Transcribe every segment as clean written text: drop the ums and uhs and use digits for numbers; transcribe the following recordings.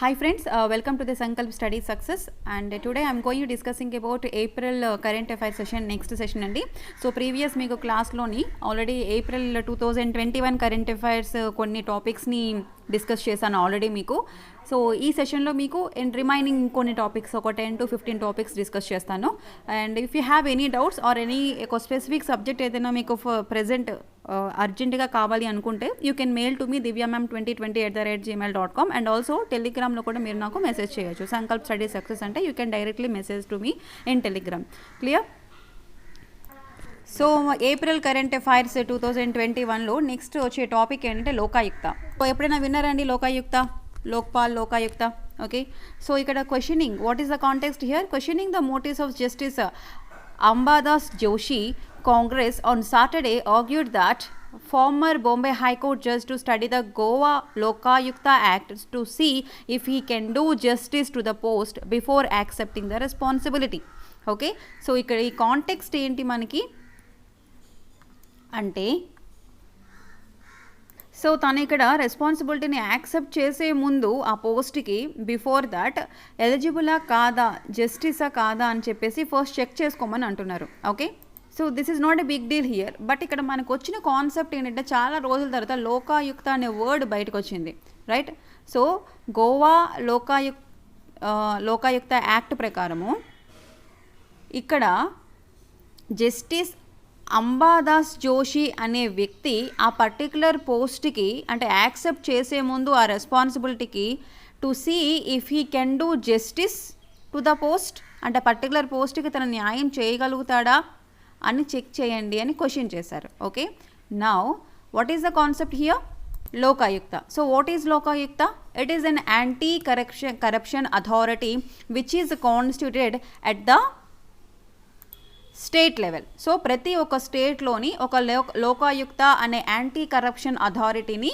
Hi friends, welcome to the Sankalp Study Success, and today I am going to discussing about April current affairs session, next session andi. So previous meeku class loni already April 2021 current affairs konni topics ni discuss చేశాను already మీకు. So ఈ సెషన్లో మీకు remaining కొన్ని topics ఒక 10 to 15 topics discuss చేస్తాను. And if you have any doubts or any ఒక specific subject ఏదైనా మీకు ప్రెజెంట్ అర్జెంటుగా కావాలి అనుకుంటే you can mail to me divyamam2020@gmail.com. And also టెలిగ్రామ్లో కూడా మీరు నాకు మెసేజ్ చేయొచ్చు. సంకల్ప్ స్టడీ సక్సెస్ అంటే you can directly message to me in Telegram. Clear? So April current affairs 2021లో నెక్స్ట్ వచ్చే టాపిక్ ఏంటంటే లోకాయుక్త. సో ఎప్పుడైనా విన్నారండి లోకాయుక్త, లోక్పాల్, లోకాయుక్త? ఓకే, సో ఇక్కడ questioning, what is the context here? Questioning the motifs of justice Ambadas Joshi, Congress on Saturday argued that former Bombay High Court judge to study the Goa Lokayukta Act to see if he can do justice to the post before accepting the responsibility. Okay, so ఇక్కడ ఈ context ఏంటి మనకి అంటే, so తను ఇక్కడ రెస్పాన్సిబిలిటీని accept చేసే ముందు ఆ పోస్ట్కి బిఫోర్ దాట్ ఎలిజిబులా కాదా, జస్టిసా కాదా అని చెప్పేసి ఫస్ట్ చెక్ చేసుకోమని అంటున్నారు. Okay, so this is not a big deal here. But ఇక్కడ మనకు వచ్చిన కాన్సెప్ట్ ఏంటంటే చాలా రోజుల తర్వాత లోకాయుక్త అనే వర్డ్ బయటకు వచ్చింది, right? So Goa Lokayukta act ప్రకారము ఇక్కడ జస్టిస్ అంబాదాస్ జోషి అనే వ్యక్తి ఆ పర్టికులర్ పోస్ట్కి అంటే యాక్సెప్ట్ చేసే ముందు ఆ రెస్పాన్సిబిలిటీకి to see if he can do justice to the post, అంటే పర్టికులర్ పోస్ట్కి తన న్యాయం చేయగలుగుతాడా అని చెక్ చేయండి అని క్వశ్చన్ చేశారు. Okay, now what is the concept here? Lokayukta. So what is Lokayukta? It is an anti corruption authority which is constituted at the state level. So ప్రతి ఒక్క స్టేట్లోని ఒక లోకాయుక్త అనే యాంటీ కరప్షన్ అథారిటీని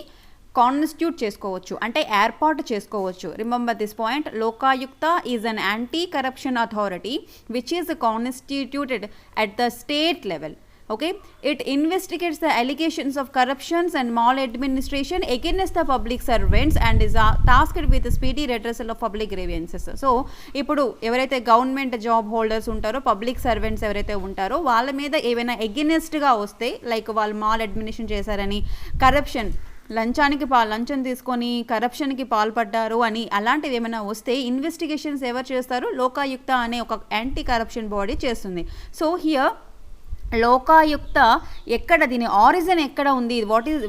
కాన్స్టిట్యూట్ చేసుకోవచ్చు, అంటే ఏర్పాటు చేసుకోవచ్చు. Remember this point, Lokayukta is an anti corruption authority which is constituted at the state level. Okay, it investigates the allegations of corruptions and maladministration against the public servants and is tasked with the speedy redressal of public grievances. So ఇప్పుడు ఎవరైతే government job holders ఉంటారో, public servants ఎవరైతే ఉంటారో వాళ్ళ మీద ఏవైనా ఎగెనెస్ట్గా వస్తే, like వాళ్ళు మాల్ అడ్మినిస్ట్రేషన్ చేశారని, కరప్షన్ లంచం తీసుకొని కరప్షన్కి పాల్పడ్డారు అని అలాంటివి ఏమైనా వస్తే ఇన్వెస్టిగేషన్స్ ఎవరు చేస్తారు? లోకాయుక్త అనే ఒక యాంటీ కరప్షన్ బాడీ చేస్తుంది. సో హియర్ లోకాయుక్త ఎక్కడ, దీని ఆరిజిన్ ఎక్కడ ఉంది,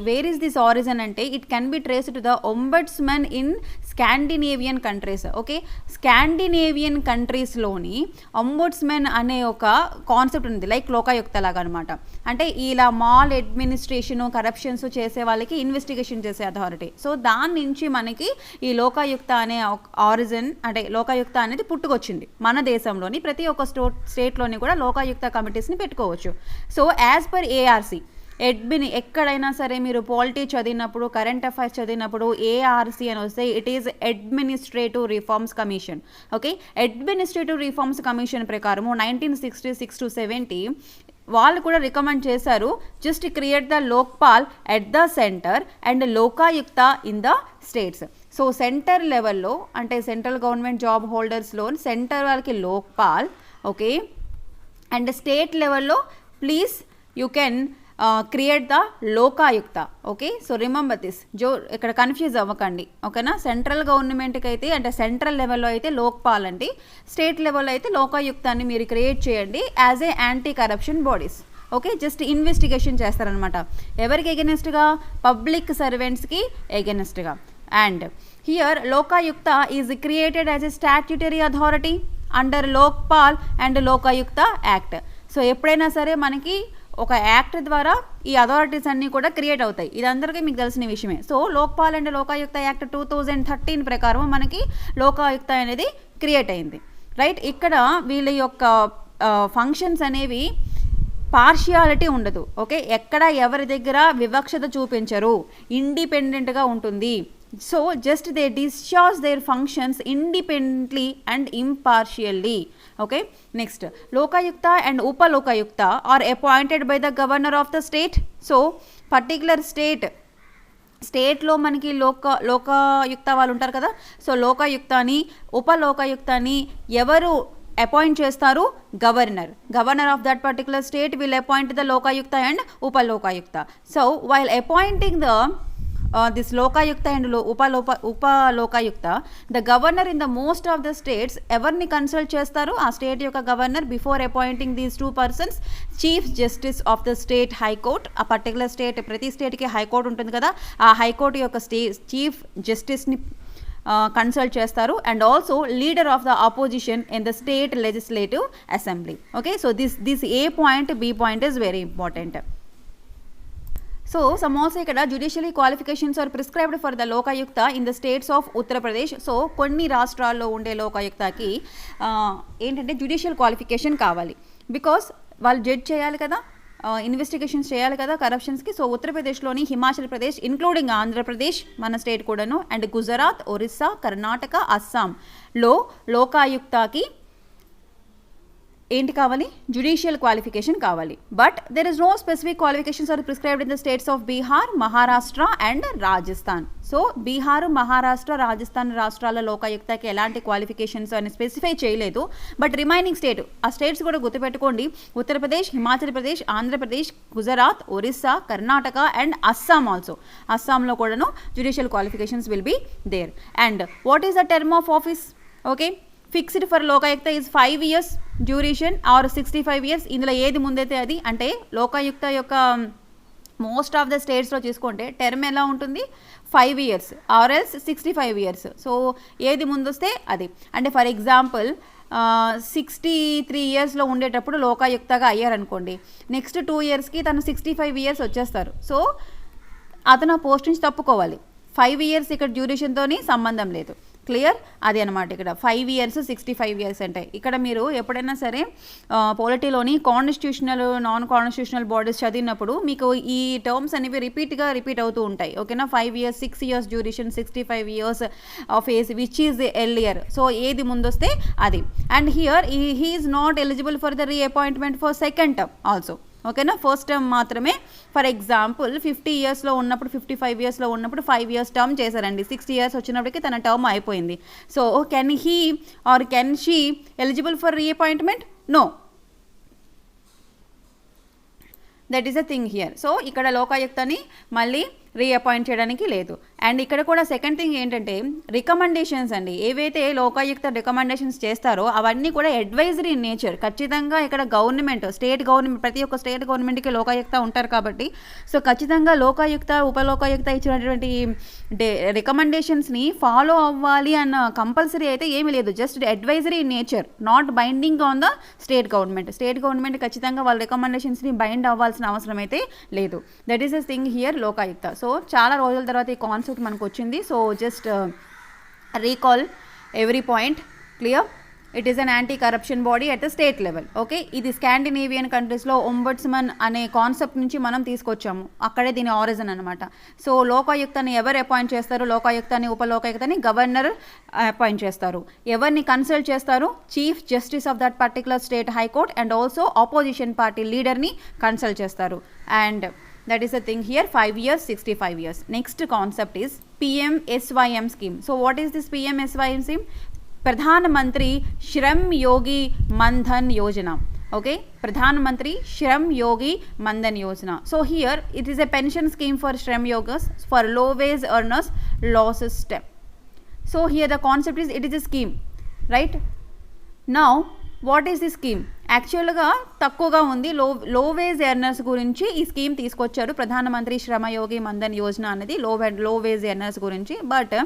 వేర్ ఈస్ దిస్ ఆరిజిన్ అంటే it can be traced to the ombudsman in Scandinavian countries. Okay, Scandinavian కంట్రీస్లోని ఒంబడ్స్మన్ అనే ఒక కాన్సెప్ట్ ఉంది, లైక్ లోకాయుక్త లాగా అనమాట. అంటే ఇలా మాల్ అడ్మినిస్ట్రేషను, కరప్షన్స్ చేసే వాళ్ళకి ఇన్వెస్టిగేషన్ చేసే అథారిటీ. సో దాని నుంచి మనకి ఈ లోకాయుక్త అనే ఆరిజిన్, అంటే లోకాయుక్త అనేది పుట్టుకొచ్చింది. మన దేశంలోని ప్రతి ఒక్క స్టేట్లోని కూడా లోకాయుక్త కమిటీస్ని పెట్టుకోవచ్చు. సో యాజ్ పర్ ఏఆర్సి, ఎక్కడైనా సరే మీరు పాలిటీ చదివినప్పుడు, కరెంట్ అఫైర్స్ చదివినప్పుడు ఏఆర్సి అని వస్తే it is administrative reforms commission. Okay, administrative reforms commission ప్రకారము 1966 to 70 వాళ్ళు కూడా రికమెండ్ చేశారు, just create the Lokpal at the centre and Lokayukta in the states. So centre లెవెల్లో, అంటే సెంట్రల్ గవర్నమెంట్ జాబ్ హోల్డర్స్లో సెంటర్ వాళ్ళకి లోక్పాల్, ఓకే, అండ్ స్టేట్ లెవెల్లో please you can create the Lokayukta. Okay, so remember this, ఇక్కడ confuse అవ్వకండి. ఓకేనా? సెంట్రల్ గవర్నమెంట్కి అయితే, అంటే సెంట్రల్ లెవెల్లో అయితే లోక్పాల్ అండి, స్టేట్ లెవెల్లో అయితే లోకాయుక్తాన్ని మీరు క్రియేట్ చేయండి as a anti corruption bodies. Okay, just investigation చేస్తారనమాట. ఎవరికి ఎగెనెస్ట్గా? పబ్లిక్ సర్వెంట్స్కి ఎగెనెస్ట్గా. And here Lokayukta is created as a statutory authority under Lokpal and Lokayukta act. So ఎప్పుడైనా సరే మనకి ఒక యాక్ట్ ద్వారా ఈ అథారిటీస్ అన్నీ కూడా క్రియేట్ అవుతాయి, ఇది అందరికీ మీకు తెలిసిన విషయమే. So Lokpal and Lokayukta act 2013 ప్రకారం మనకి లోకాయుక్త అనేది క్రియేట్ అయింది, రైట్? ఇక్కడ వీళ్ళ యొక్క ఫంక్షన్స్ అనేవి పార్షియాలిటీ ఉండదు. ఓకే, ఎక్కడ ఎవరి దగ్గర వివక్షత చూపించరు, ఇండిపెండెంట్గా ఉంటుంది. So just they discharge their functions independently and impartially. Okay, next, Lokayukta and Upalokayukta are appointed by the governor of the state. So particular state స్టేట్లో మనకి లోకాయుక్త వాళ్ళు ఉంటారు కదా, సో లోకాయుక్తాని ఉపలోకాయుక్తాని ఎవరు అపాయింట్ చేస్తారు? Governor of that particular state will appoint the Lokayukta and Upalokayukta. So while appointing the this lokayukta and upalokayukta, the governor in the most of the states evarni consult chestaru aa state యొక్క governor before appointing these two persons, chief justice of the state high court, a particular state ప్రతి state కి high court ఉంటుంది కదా, ఆ high court యొక్క chief justice ని consult చేస్తారు, and also leader of the opposition in the state legislative assembly. Okay, so this A point B point is very important. So some also ఇక్కడ judiciary qualifications are prescribed for the Lokayukta in the states of Uttar Pradesh. So కొన్ని రాష్ట్రాల్లో ఉండే లోకాయుక్తకి ఏంటంటే judicial qualification కావాలి, because వాళ్ళు judge చేయాలి కదా, ఇన్వెస్టిగేషన్స్ చేయాలి కదా కరప్షన్స్కి. సో ఉత్తరప్రదేశ్లోని హిమాచల్ ప్రదేశ్ ఇంక్లూడింగ్ ఆంధ్రప్రదేశ్ మన స్టేట్ కూడాను, అండ్ గుజరాత్, ఒరిస్సా, కర్ణాటక, అస్సాంలో లోకాయుక్తకి ఏంటి కావాలి? జ్యుడిషియల్ క్వాలిఫికేషన్ కావాలి. But there is no specific qualifications are prescribed in the states of Bihar, Maharashtra and Rajasthan. So Bihar, Maharashtra, Rajasthan రాష్ట్రాల లోకాయుక్తకి ఎలాంటి క్వాలిఫికేషన్స్ అని స్పెసిఫై చేయలేదు. బట్ రిమైనింగ్ స్టేట్, ఆ స్టేట్స్ కూడా గుర్తుపెట్టుకోండి, ఉత్తరప్రదేశ్, హిమాచల్ ప్రదేశ్, ఆంధ్రప్రదేశ్, గుజరాత్, ఒరిస్సా, కర్ణాటక అండ్ అస్సాం ఆల్సో. అస్సాంలో కూడాను judicial qualifications will be there. And what is the term of office? Okay, fixed for Lokayukta is 5 years duration are 65 years. ఇందులో ఏది ముందైతే అది. అంటే లోకాయుక్త యొక్క మోస్ట్ ఆఫ్ ద స్టేట్స్లో చూసుకుంటే టర్మ్ ఎలా ఉంటుంది? 5 years or else 65 years. So ఏది ముందొస్తే అది. అంటే ఫర్ ఎగ్జాంపుల్ 63 yearsలో ఉండేటప్పుడు లోకాయుక్తగా అయ్యారనుకోండి, నెక్స్ట్ 2 yearsకి తను 65 years వచ్చేస్తారు. సో అతను ఆ పోస్ట్ నుంచి తప్పుకోవాలి. 5 years ఇక్కడ డ్యూరేషన్తో సంబంధం లేదు. క్లియర్? అది అనమాట ఇక్కడ 5 years 65 years అంటే. ఇక్కడ మీరు ఎప్పుడైనా సరే పాలిటీలోని కాన్స్టిట్యూషనల్, నాన్ కాన్స్టిట్యూషనల్ బాడీస్ చదివినప్పుడు మీకు ఈ టర్మ్స్ అనేవి రిపీట్ అవుతూ ఉంటాయి. ఓకేనా? 5 years, 6 years duration, 65 years of age which is earlier. So ఏది ముందొస్తే అది. And here he is not eligible for the reappointment for second term also. ఓకేనా? ఫస్ట్ టర్మ్ మాత్రమే. ఫర్ ఎగ్జాంపుల్ 50 yearsలో ఉన్నప్పుడు, 55 yearsలో ఉన్నప్పుడు 5 years టర్మ్ చేశారండి. 60 years వచ్చినప్పటికీ తన టర్మ్ అయిపోయింది. So can he or can she eligible for reappointment? No. That is a thing here. So ఇక్కడ లోకాయుక్తని మళ్ళీ రీఅపాయింట్ చేయడానికి లేదు. అండ్ ఇక్కడ కూడా సెకండ్ థింగ్ ఏంటంటే రికమెండేషన్స్ అండి. ఏవైతే లోకాయుక్త రికమెండేషన్స్ చేస్తారో అవన్నీ కూడా అడ్వైజరీ ఇన్ నేచర్. ఖచ్చితంగా ఇక్కడ గవర్నమెంట్, స్టేట్ గవర్నమెంట్, ప్రతి ఒక్క స్టేట్ గవర్నమెంట్కి లోకాయుక్త ఉంటారు కాబట్టి సో ఖచ్చితంగా లోకాయుక్త, ఉపలోకాయుక్త ఇచ్చినటువంటి రికమెండేషన్స్ని ఫాలో అవ్వాలి అన్న కంపల్సరీ అయితే ఏమీ లేదు. Just advisory in nature, not binding on the state government. State government ఖచ్చితంగా వాళ్ళ రికమెండేషన్స్ని బైండ్ అవ్వాల్సిన అవసరం అయితే లేదు. That is the thing here Lokayukta. So చాలా రోజుల తర్వాత ఈ కాన్సెప్ట్ మనకు వచ్చింది. So just recall every point. Clear? It is an anti corruption body at the state level. Okay, ఇది స్కాండినేవియన్ కంట్రీస్లో ఒంబడ్స్మన్ అనే కాన్సెప్ట్ నుంచి మనం తీసుకొచ్చాము. అక్కడే దీని ఆరిజిన్ అనమాట. సో లోకాయుక్తని ఎవరు అపాయింట్ చేస్తారు? లోకాయుక్తని, ఉపలోకాయుక్తని గవర్నర్ అపాయింట్ చేస్తారు. ఎవరిని కన్సల్ట్ చేస్తారు? Chief justice of that particular state high court and also opposition party లీడర్ని కన్సల్ట్ చేస్తారు. And that is the thing here, 5 years, 65 years. Next concept is PMSYM scheme. So what is this PMSYM scheme? Pradhan Mantri Shram Yogi Mandhan Yojana. Okay, Pradhan Mantri Shram Yogi Mandhan Yojana. So here it is a pension scheme for Shram Yogas for low wage earners, losses step. So here the concept is, it is a scheme, right? Now what is the scheme? యాక్చువల్గా తక్కువగా ఉంది. లో veg earners గురించి ఈ scheme తీసుకొచ్చారు. ప్రధానమంత్రి శ్రమయోగి మన్ధన్ యోజన అనేది లో వేజ్ ఎర్నర్స్ గురించి. బట్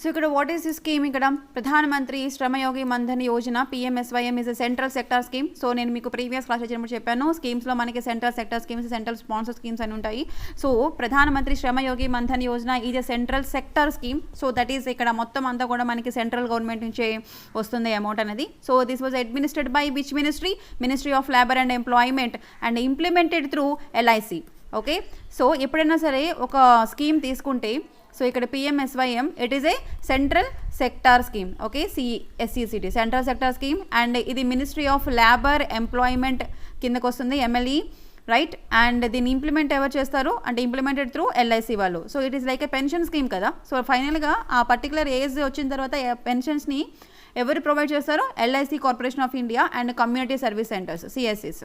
సో ఇక్కడ వాట్ ఈస్ ది స్కీమ్? ఇక్కడ ప్రధానమంత్రి Shramyogi Maandhan Yojana PMSYM is a central sector scheme. So నేను మీకు ప్రీవియస్ క్లాస్ వచ్చినప్పుడు చెప్పాను, స్కీమ్స్లో మనకి central sector schemes, central sponsor schemes అని ఉంటాయి. సో ప్రధానమంత్రి Shramyogi Maandhan Yojana is a central sector scheme. So that is ఇక్కడ మొత్తం అంతా కూడా మనకి సెంట్రల్ గవర్నమెంట్ నుంచే వస్తుంది అమౌంట్ అనేది. So this was administrated by which ministry? Ministry of labour and employment and implemented through LIC. Okay, so ఎప్పుడైనా సరే ఒక స్కీమ్ తీసుకుంటే, సో ఇక్కడ PMSYM it is a central sector scheme. Okay, SECT central sector scheme. And ఇది ministry of labour employment కిందకు వస్తుంది. MLE right. And దీన్ని implement ఎవరు చేస్తారు అంటే ఇంప్లిమెంటెడ్ త్రూ ఎల్ఐసి వాళ్ళు. So it is like A pension scheme కదా. So ఫైనల్గా ఆ పర్టికులర్ ఏజ్ వచ్చిన తర్వాత పెన్షన్స్ని ఎవరు ప్రొవైడ్ చేస్తారు? LIC corporation of India and community service centres, సిఎస్సిస్.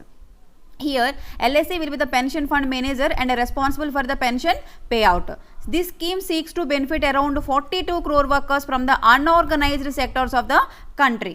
Here, LIC will be the pension fund manager and responsible for the pension payout. This scheme seeks to benefit around 42 crore workers from the unorganized sectors of the country.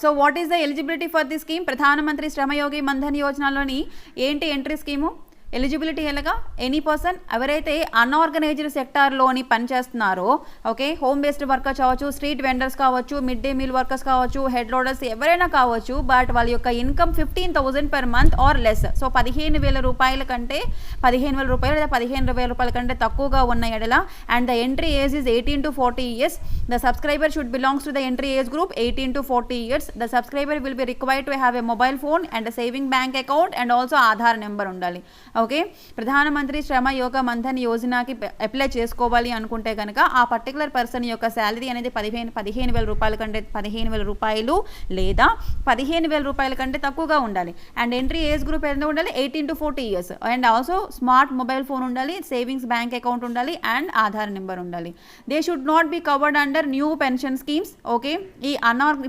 So what is the eligibility for the scheme? Pradhan Mantri Shramyogi Maandhan యోజనలోని ఏంటి entry scheme? Eligibility ఎలాగా? Any person ఎవరైతే unorganised సెక్టార్లోని పనిచేస్తున్నారో, okay, home based workers కావచ్చు, street vendors కావచ్చు, mid day meal workers కావచ్చు, head loaders ఎవరైనా కావచ్చు, బట్ వాళ్ళ యొక్క income 15,000 per month or less. So 15,000 రూపాయల కంటే 15,000 రూపాయలు లేదా 15,000 రూపాయల కంటే తక్కువగా ఉన్న ఎడల and the entry age is 18 to 40 years. The subscriber should belongs to the entry age group 18 to 40 years. The subscriber will be required to have a mobile phone and saving bank account and also Aadhaar number ఉండాలి. Okay, ప్రధానమంత్రి శ్రమ యోగ మన్ధన్ యోజనకి apply చేసుకోవాలి అనుకుంటే కనుక ఆ particular person యొక్క salary అనేది 15,000 రూపాయల కంటే 15,000 రూపాయలు లేదా 15,000 రూపాయల కంటే తక్కువగా ఉండాలి. అండ్ ఎంట్రీ ఏజ్ గ్రూప్ ఎంత ఉండాలి? 18 to 40 years. And also smart mobile phone ఉండాలి, సేవింగ్స్ బ్యాంక్ అకౌంట్ ఉండాలి అండ్ ఆధార్ నెంబర్ ఉండాలి. They should not be covered under new pension schemes. Okay, ఈ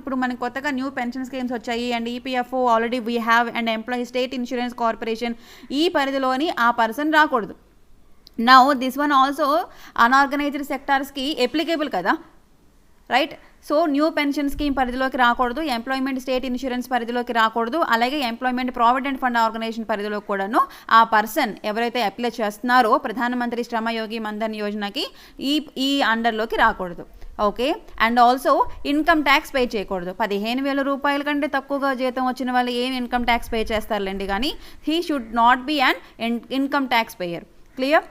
ఇప్పుడు మనకు కొత్తగా న్యూ పెన్షన్ స్కీమ్స్ వచ్చాయి and EPFO already we have and employee state insurance corporation, ఈ పరిధిలోని ఆ పర్సన్ రాకూడదు. Now this one also unorganised సెక్టార్స్కి అప్లికేబుల్ కదా, right. So new pension scheme పరిధిలోకి రాకూడదు, ఎంప్లాయ్మెంట్ స్టేట్ ఇన్సూరెన్స్ పరిధిలోకి రాకూడదు, అలాగే ఎంప్లాయ్మెంట్ ప్రావిడెంట్ ఫండ్ ఆర్గనైజేషన్ పరిధిలో కూడాను ఆ పర్సన్ ఎవరైతే అప్లై చేస్తున్నారో ప్రధానమంత్రి శ్రమయోగి మన్ధన్ యోజనకి ఈ అండర్లోకి రాకూడదు. Okay, and also income tax pay చేయకూడదు. 15,000 రూపాయల కంటే తక్కువగా జీతం వచ్చిన వాళ్ళు ఏం ఇన్కమ్ ట్యాక్స్ పే చేస్తారులేండి, కానీ he should not be an income tax payer. Clear?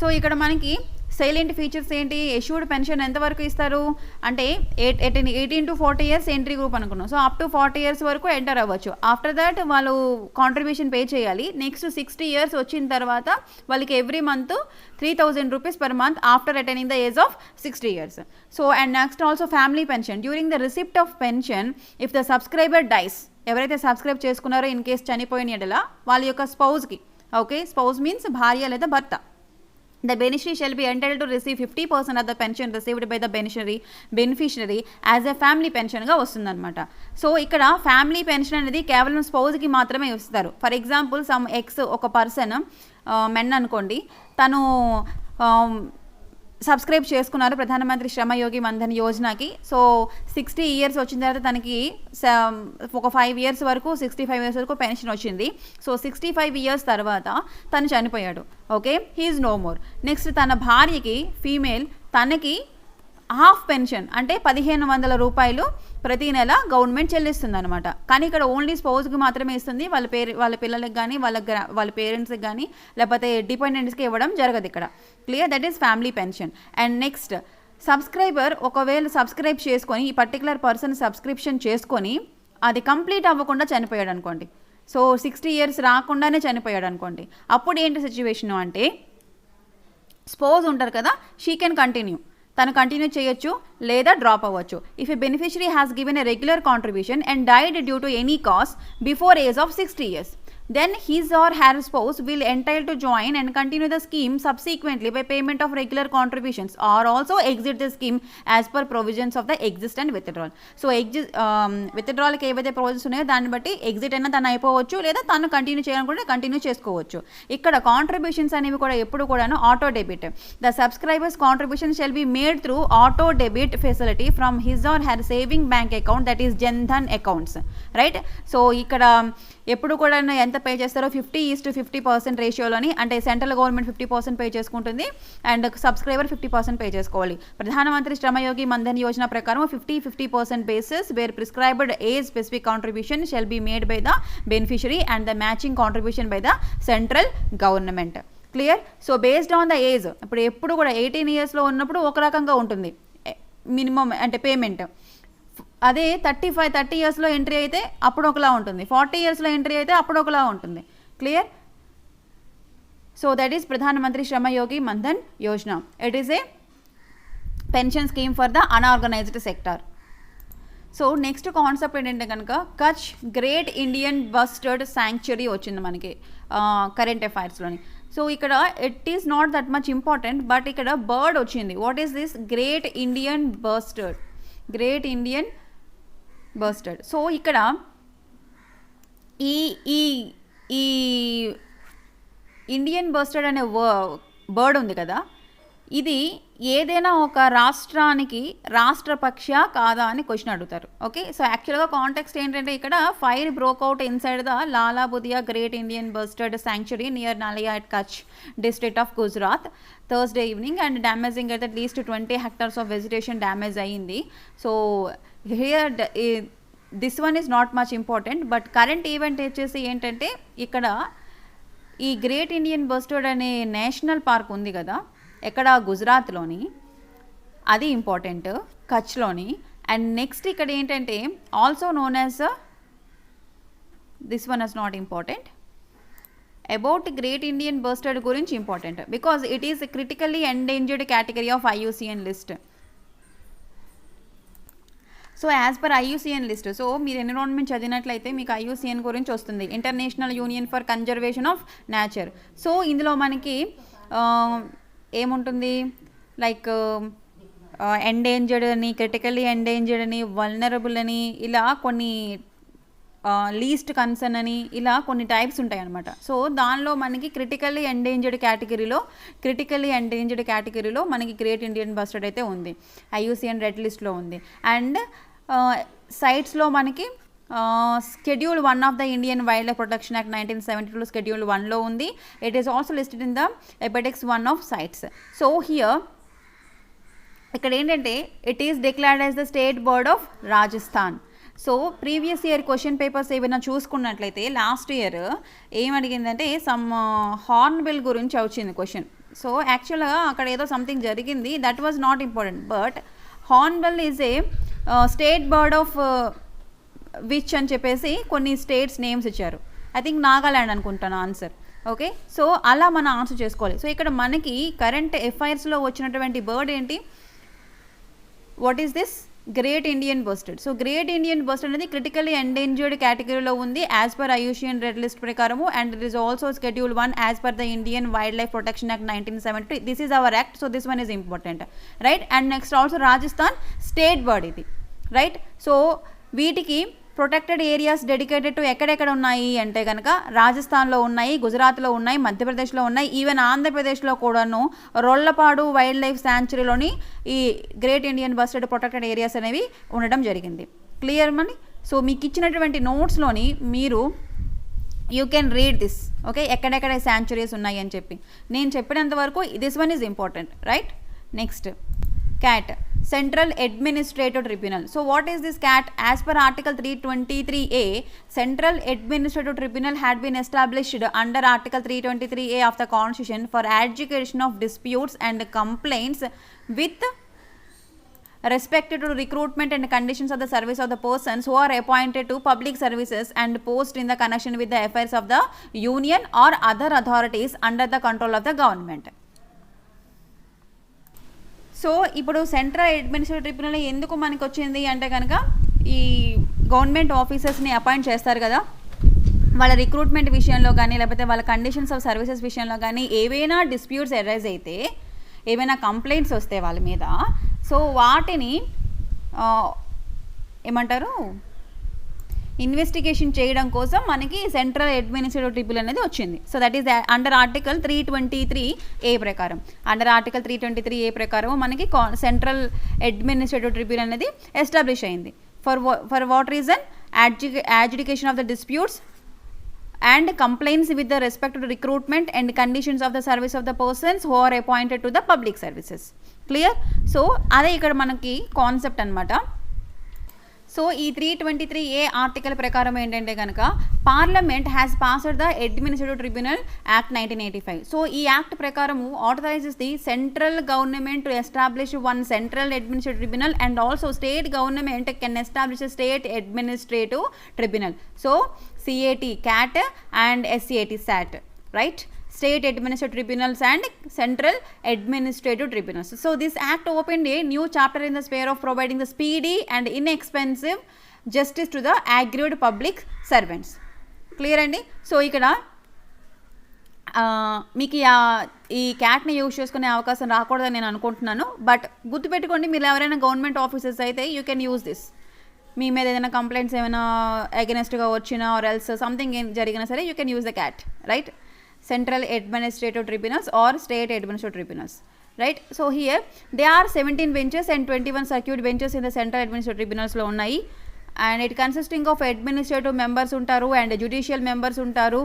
So ఇక్కడ మనకి సైలెంట్ ఫీచర్స్ ఏంటి? ఎష్యూర్డ్ పెన్షన్ ఎంతవరకు ఇస్తారు అంటే 18 to 40 years ఎంట్రీ గ్రూప్ అనుకున్నాం. సో అప్ టు 40 years వరకు ఎంటర్ అవ్వచ్చు. ఆఫ్టర్ దాట్ వాళ్ళు కాంట్రిబ్యూషన్ పే చేయాలి. నెక్స్ట్ 60 years వచ్చిన తర్వాత వాళ్ళకి every month 3,000 rupees per month after attaining the age of 60 years. So and next also family pension during the receipt of pension if the subscriber dies. ఎవరైతే subscribe చేసుకున్నారో in case చనిపోయిన ఎడల వాళ్ళ యొక్క స్పౌస్కి, okay, spouse means భార్య లేదా భర్త, the beneficiary shall be entitled to receive 50% of the pension received by the beneficiary as a family pension గా వస్తుందన్నమాట. సో ఇక్కడ ఫ్యామిలీ పెన్షన్ అనేది కేవలం స్పౌజ్కి మాత్రమే ఇస్తారు. ఫర్ ఎగ్జాంపుల్ సమ్ ఒక పర్సన్ మెన్ అనుకోండి, తను సబ్స్క్రైబ్ చేసుకున్నారు ప్రధానమంత్రి శ్రమయోగి మన్ధన్ యోజనకి. సో 60 years వచ్చిన తర్వాత తనకి ఒక 5 years వరకు 65 years వరకు పెన్షన్ వచ్చింది. సో 65 years తర్వాత తను చనిపోయాడు. Okay, he is no more. Next తన భార్యకి ఫీమేల్ తనకి హాఫ్ పెన్షన్ అంటే 1,500 రూపాయలు ప్రతి నెల గవర్నమెంట్ చెల్లిస్తుంది అనమాట. కానీ ఇక్కడ ఓన్లీ స్పౌజ్కి మాత్రమే ఇస్తుంది, వాళ్ళ పిల్లలకి కానీ వాళ్ళ పేరెంట్స్కి కానీ లేకపోతే డిపెండెంట్స్కి ఇవ్వడం జరగదు ఇక్కడ. Clear? That is family pension. And next subscriber ఒకవేళ సబ్స్క్రైబ్ చేసుకొని ఈ పర్టికులర్ పర్సన్ సబ్స్క్రిప్షన్ చేసుకొని అది కంప్లీట్ అవ్వకుండా చనిపోయాడు అనుకోండి, సో 60 years రాకుండానే చనిపోయాడు అనుకోండి, అప్పుడు ఏంటి సిచ్యువేషను అంటే స్పౌజ్ ఉంటారు కదా, షీ కెన్ కంటిన్యూ, తను కంటిన్యూ చేయొచ్చు లేదా డ్రాప్ అవ్వచ్చు. If a beneficiary has given a regular contribution and died due to any cause before age of 60 years, then his or her spouse will entitled to join and continue the scheme subsequently by payment of regular contributions or also exit the scheme as per provisions of the exit and withdrawal. So withdrawalకి ఏవైతే provisions ఉన్నాయో దాన్ని బట్టి exit అయినా తను అయిపోవచ్చు లేదా తను continue చేయాలనుకుంటే కంటిన్యూ చేసుకోవచ్చు. ఇక్కడ కాంట్రిబ్యూషన్స్ అనేవి కూడా ఎప్పుడు కూడాను auto debit. The subscribers contribution shall be made through auto debit facility from his or her saving bank account, that is Jan Dhan accounts, right. So ఇక్కడ ఎప్పుడు కూడా ఎంత పే చేస్తారో 50:50% రేషియోలోని, అంటే సెంట్రల్ గవర్నమెంట్ 50% పే చేసుకుంటుంది అండ్ సబ్స్క్రైబర్ 50% పే చేసుకోవాలి. ప్రధానమంత్రి శ్రమయోగి మన్ధన్ యోజన ప్రకారం 50% basis where prescribed age specific contribution shall be made by the beneficiary and the matching contribution by the central government. Clear? So based on the age ఇప్పుడు ఎప్పుడు కూడా 18 yearsలో ఉన్నప్పుడు ఒక రకంగా ఉంటుంది మినిమం అంటే పేమెంట్. అదే 30 yearsలో ఎంట్రీ అయితే అప్పుడు ఒకలా ఉంటుంది, 40 yearsలో ఎంట్రీ అయితే అప్పుడు ఒకలా ఉంటుంది. క్లియర్? సో దట్ ఈస్ ప్రధానమంత్రి Shramyogi Maandhan Yojana. It is a pension scheme for the unorganised sector. So next concept ఏంటంటే కనుక Kutch great Indian bustard sanctuary వచ్చింది మనకి కరెంట్ అఫైర్స్లోని. సో ఇక్కడ it is not that much important, but ఇక్కడ బర్డ్ వచ్చింది. What is this? Great Indian bustard. Great Indian bustard. So ఇక్కడ ఈ ఈ ఈ ఇండియన్ బస్టర్డ్ అనే బర్డ్ ఉంది కదా, ఇది ఏదైనా ఒక రాష్ట్రానికి రాష్ట్రపక్ష కాదా అని క్వశ్చన్ అడుగుతారు. ఓకే, సో యాక్చువల్గా కాంటెక్స్ట్ ఏంటంటే ఇక్కడ fire broke out inside the Lala Budhia great Indian bustard sanctuary near Naliya at Kutch district of Gujarat Thursday evening and damaging at least 20 hectares of vegetation damage అయ్యింది. So here this one is not much important, but current event వచ్చేసి ఏంటంటే ఇక్కడ ఈ great Indian bustard అనే national park ఉంది కదా, ఎక్కడ? గుజరాత్లోని. అది ఇంపార్టెంట్, కచ్లోని. అండ్ నెక్స్ట్ ఇక్కడ ఏంటంటే also known as this one is not important. About great Indian bustard గురించి important because it is critically endangered category of IUCN list. So as per IUCN list, so మీరు environment చదివినట్లయితే మీకు IUCN గురించి వస్తుంది, international union for conservation of nature. So ఇందులో మనకి ఏముంటుంది, like endangered అని, క్రిటికల్లీ ఎండేంజర్డ్ అని, వల్నరబుల్ అని, ఇలా కొన్ని లీస్ట్ కన్సర్న్ అని, ఇలా కొన్ని టైప్స్ ఉంటాయి అన్నమాట. సో దానిలో మనకి క్రిటికల్లీ ఎండేంజర్డ్ కేటగిరీలో మనకి గ్రేట్ ఇండియన్ బస్టర్డ్ అయితే ఉంది, IUCN రెడ్ లిస్ట్లో ఉంది. అండ్ సైట్స్లో మనకి Schedule 1 of the Indian Wildlife Protection Act 1972 Schedule 1లో ఉంది. It is also listed in the Appendix 1 of sites. So here ఇక్కడ ఏంటంటే it is declared as the state bird of Rajasthan. So previous year question papers ఏమైనా చూసుకున్నట్లయితే last year ఏం అడిగిందంటే some Hornbill గురించి వచ్చింది question. So యాక్చువల్గా అక్కడ ఏదో సంథింగ్ జరిగింది, that was not important. But Hornbill is a state bird of which అని చెప్పేసి కొన్ని స్టేట్స్ నేమ్స్ ఇచ్చారు. ఐ థింక్ నాగాల్యాండ్ అనుకుంటాను ఆన్సర్. ఓకే, సో అలా మనం ఆన్సర్ చేసుకోవాలి. సో ఇక్కడ మనకి కరెంట్ అఫైర్స్లో వచ్చినటువంటి బర్డ్ ఏంటి? What is this? Great Indian bustard. So great Indian bustard అనేది క్రిటికల్లీ ఎండేంజర్డ్ కేటగిరీలో ఉంది as per IUCN red list ప్రకారము. And it is also Schedule 1 as per the Indian wild life protection act 1972. This is our act, so this one is important, right. And next also Rajasthan state bird ఇది, right. So వీటికి protected areas dedicated to ఎక్కడెక్కడ ఉన్నాయి అంటే కనుక రాజస్థాన్లో ఉన్నాయి, గుజరాత్లో ఉన్నాయి, మధ్యప్రదేశ్లో ఉన్నాయి, ఈవెన్ ఆంధ్రప్రదేశ్లో కూడాను రొల్లపాడు వైల్డ్ లైఫ్ శాంక్చురీలోని ఈ great Indian bustard protected areas అనేవి ఉండడం జరిగింది. క్లియర్ మని? సో మీకు ఇచ్చినటువంటి నోట్స్లోని మీరు you can read this. Okay, ఎక్కడెక్కడ శాంక్చురీస్ ఉన్నాయి అని చెప్పి నేను చెప్పినంత వరకు this one is important, right. Next CAT, Central Administrative Tribunal. So what is this CAT? As per Article 323A, Central Administrative Tribunal had been established under Article 323A of the Constitution for adjudication of disputes and complaints with respect to recruitment and conditions of the service of the persons who are appointed to public services and post in the connection with the affairs of the union or other authorities under the control of the government. So ఇప్పుడు central administrative tribunal ఎందుకు మనకి వచ్చింది అంటే కనుక ఈ government ఆఫీసర్స్ని appoint చేస్తారు కదా, వాళ్ళ రిక్రూట్మెంట్ విషయంలో కానీ లేకపోతే వాళ్ళ కండిషన్స్ ఆఫ్ సర్వీసెస్ విషయంలో కానీ ఏవైనా డిస్ప్యూట్స్ ఎరైజ్ అయితే, ఏమైనా కంప్లైంట్స్ వస్తే వాళ్ళ మీద, సో వాటిని ఏమంటారు, ఇన్వెస్టిగేషన్ చేయడం కోసం మనకి సెంట్రల్ అడ్మినిస్ట్రేటివ్ ట్రిబ్యునల్ అనేది వచ్చింది. So that is under article 323A ప్రకారం. అండర్ ఆర్టికల్ 323A ప్రకారం మనకి సెంట్రల్ అడ్మినిస్ట్రేటివ్ ట్రిబ్యునల్ అనేది ఎస్టాబ్లిష్ అయింది. For what reason? adjudication of the disputes and complaints with the respect to the recruitment and conditions of the service of the persons who are appointed to the public services. Clear? So అదే ఇక్కడ మనకి concept అనమాట. So ఈ 323A article ప్రకారం ఏంటంటే కనుక parliament has passed the administrative tribunal act 1985. So ఈ act ప్రకారము authorises the central government to establish one central administrative tribunal and also state government can establish state administrative tribunal. So CAT, CAT and SCAT, SAT, right? state administrative tribunals and central administrative tribunals. So this act opened a new chapter in the sphere of providing the speedy and inexpensive justice to the aggrieved public servants. Clear అండి. So ఇక్కడ మీకు ఈ క్యాట్ని use చేసుకునే అవకాశం రాకూడదని నేను అనుకుంటున్నాను. But గుర్తుపెట్టుకోండి, మీరు ఎవరైనా గవర్నమెంట్ ఆఫీసర్స్ అయితే యూ కెన్ యూజ్ దిస్. మీ మీద ఏదైనా కంప్లైంట్స్ ఏమైనా అగెనెస్ట్గా వచ్చినా ఆర్ ఎల్స్ సంథింగ్ జరిగినా సరే you can use the cat, right? Central Administrative Tribunals or State Administrative Tribunals, right? So here there are 17 benches and 21 circuit benches in the Central Administrative Tribunals లో ఉన్నాయి. And it consisting of administrative members ఉంటారు and judicial members ఉంటారు.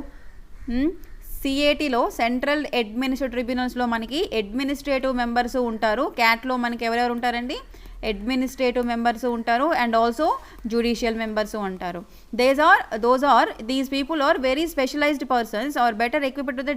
CATలో central administrative ట్రిబ్యునల్స్లో మనకి administrative members ఉంటారు. క్యాట్లో మనకి ఎవరెవరు ఉంటారండి? Administrative members ఉంటారు అండ్ ఆల్సో జ్యుడిషియల్ మెంబర్స్ ఉంటారు. These people are very specialised persons or better equipped to the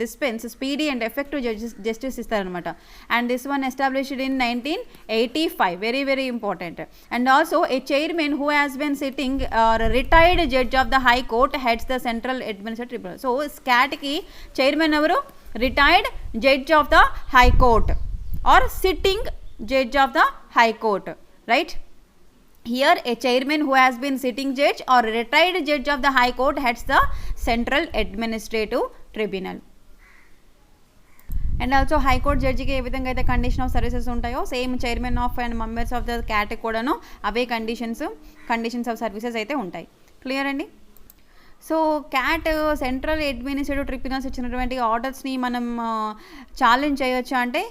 dispense speedy and effective justice ఇస్తారనమాట. And this one established in 1985, very very important. And also a chairman who has been sitting or retired judge of the high court heads the central administrative tribunal. So స్కాట్కి chairman ఎవరు? Retired judge of the high court or sitting judge of the high court, right? Here a chairman who has been sitting judge or retired judge of the high court heads the central administrative tribunal. And also high court జడ్జికి ఏ విధంగా అయితే condition of services ఉంటాయో same chairman of and members of the CAT కూడాను అవే conditions of services అయితే ఉంటాయి. Clear అండి. So CAT central administrative tribunals ఇచ్చినటువంటి ఆర్డర్స్ని మనం ఛాలెంజ్ చేయొచ్చు అంటే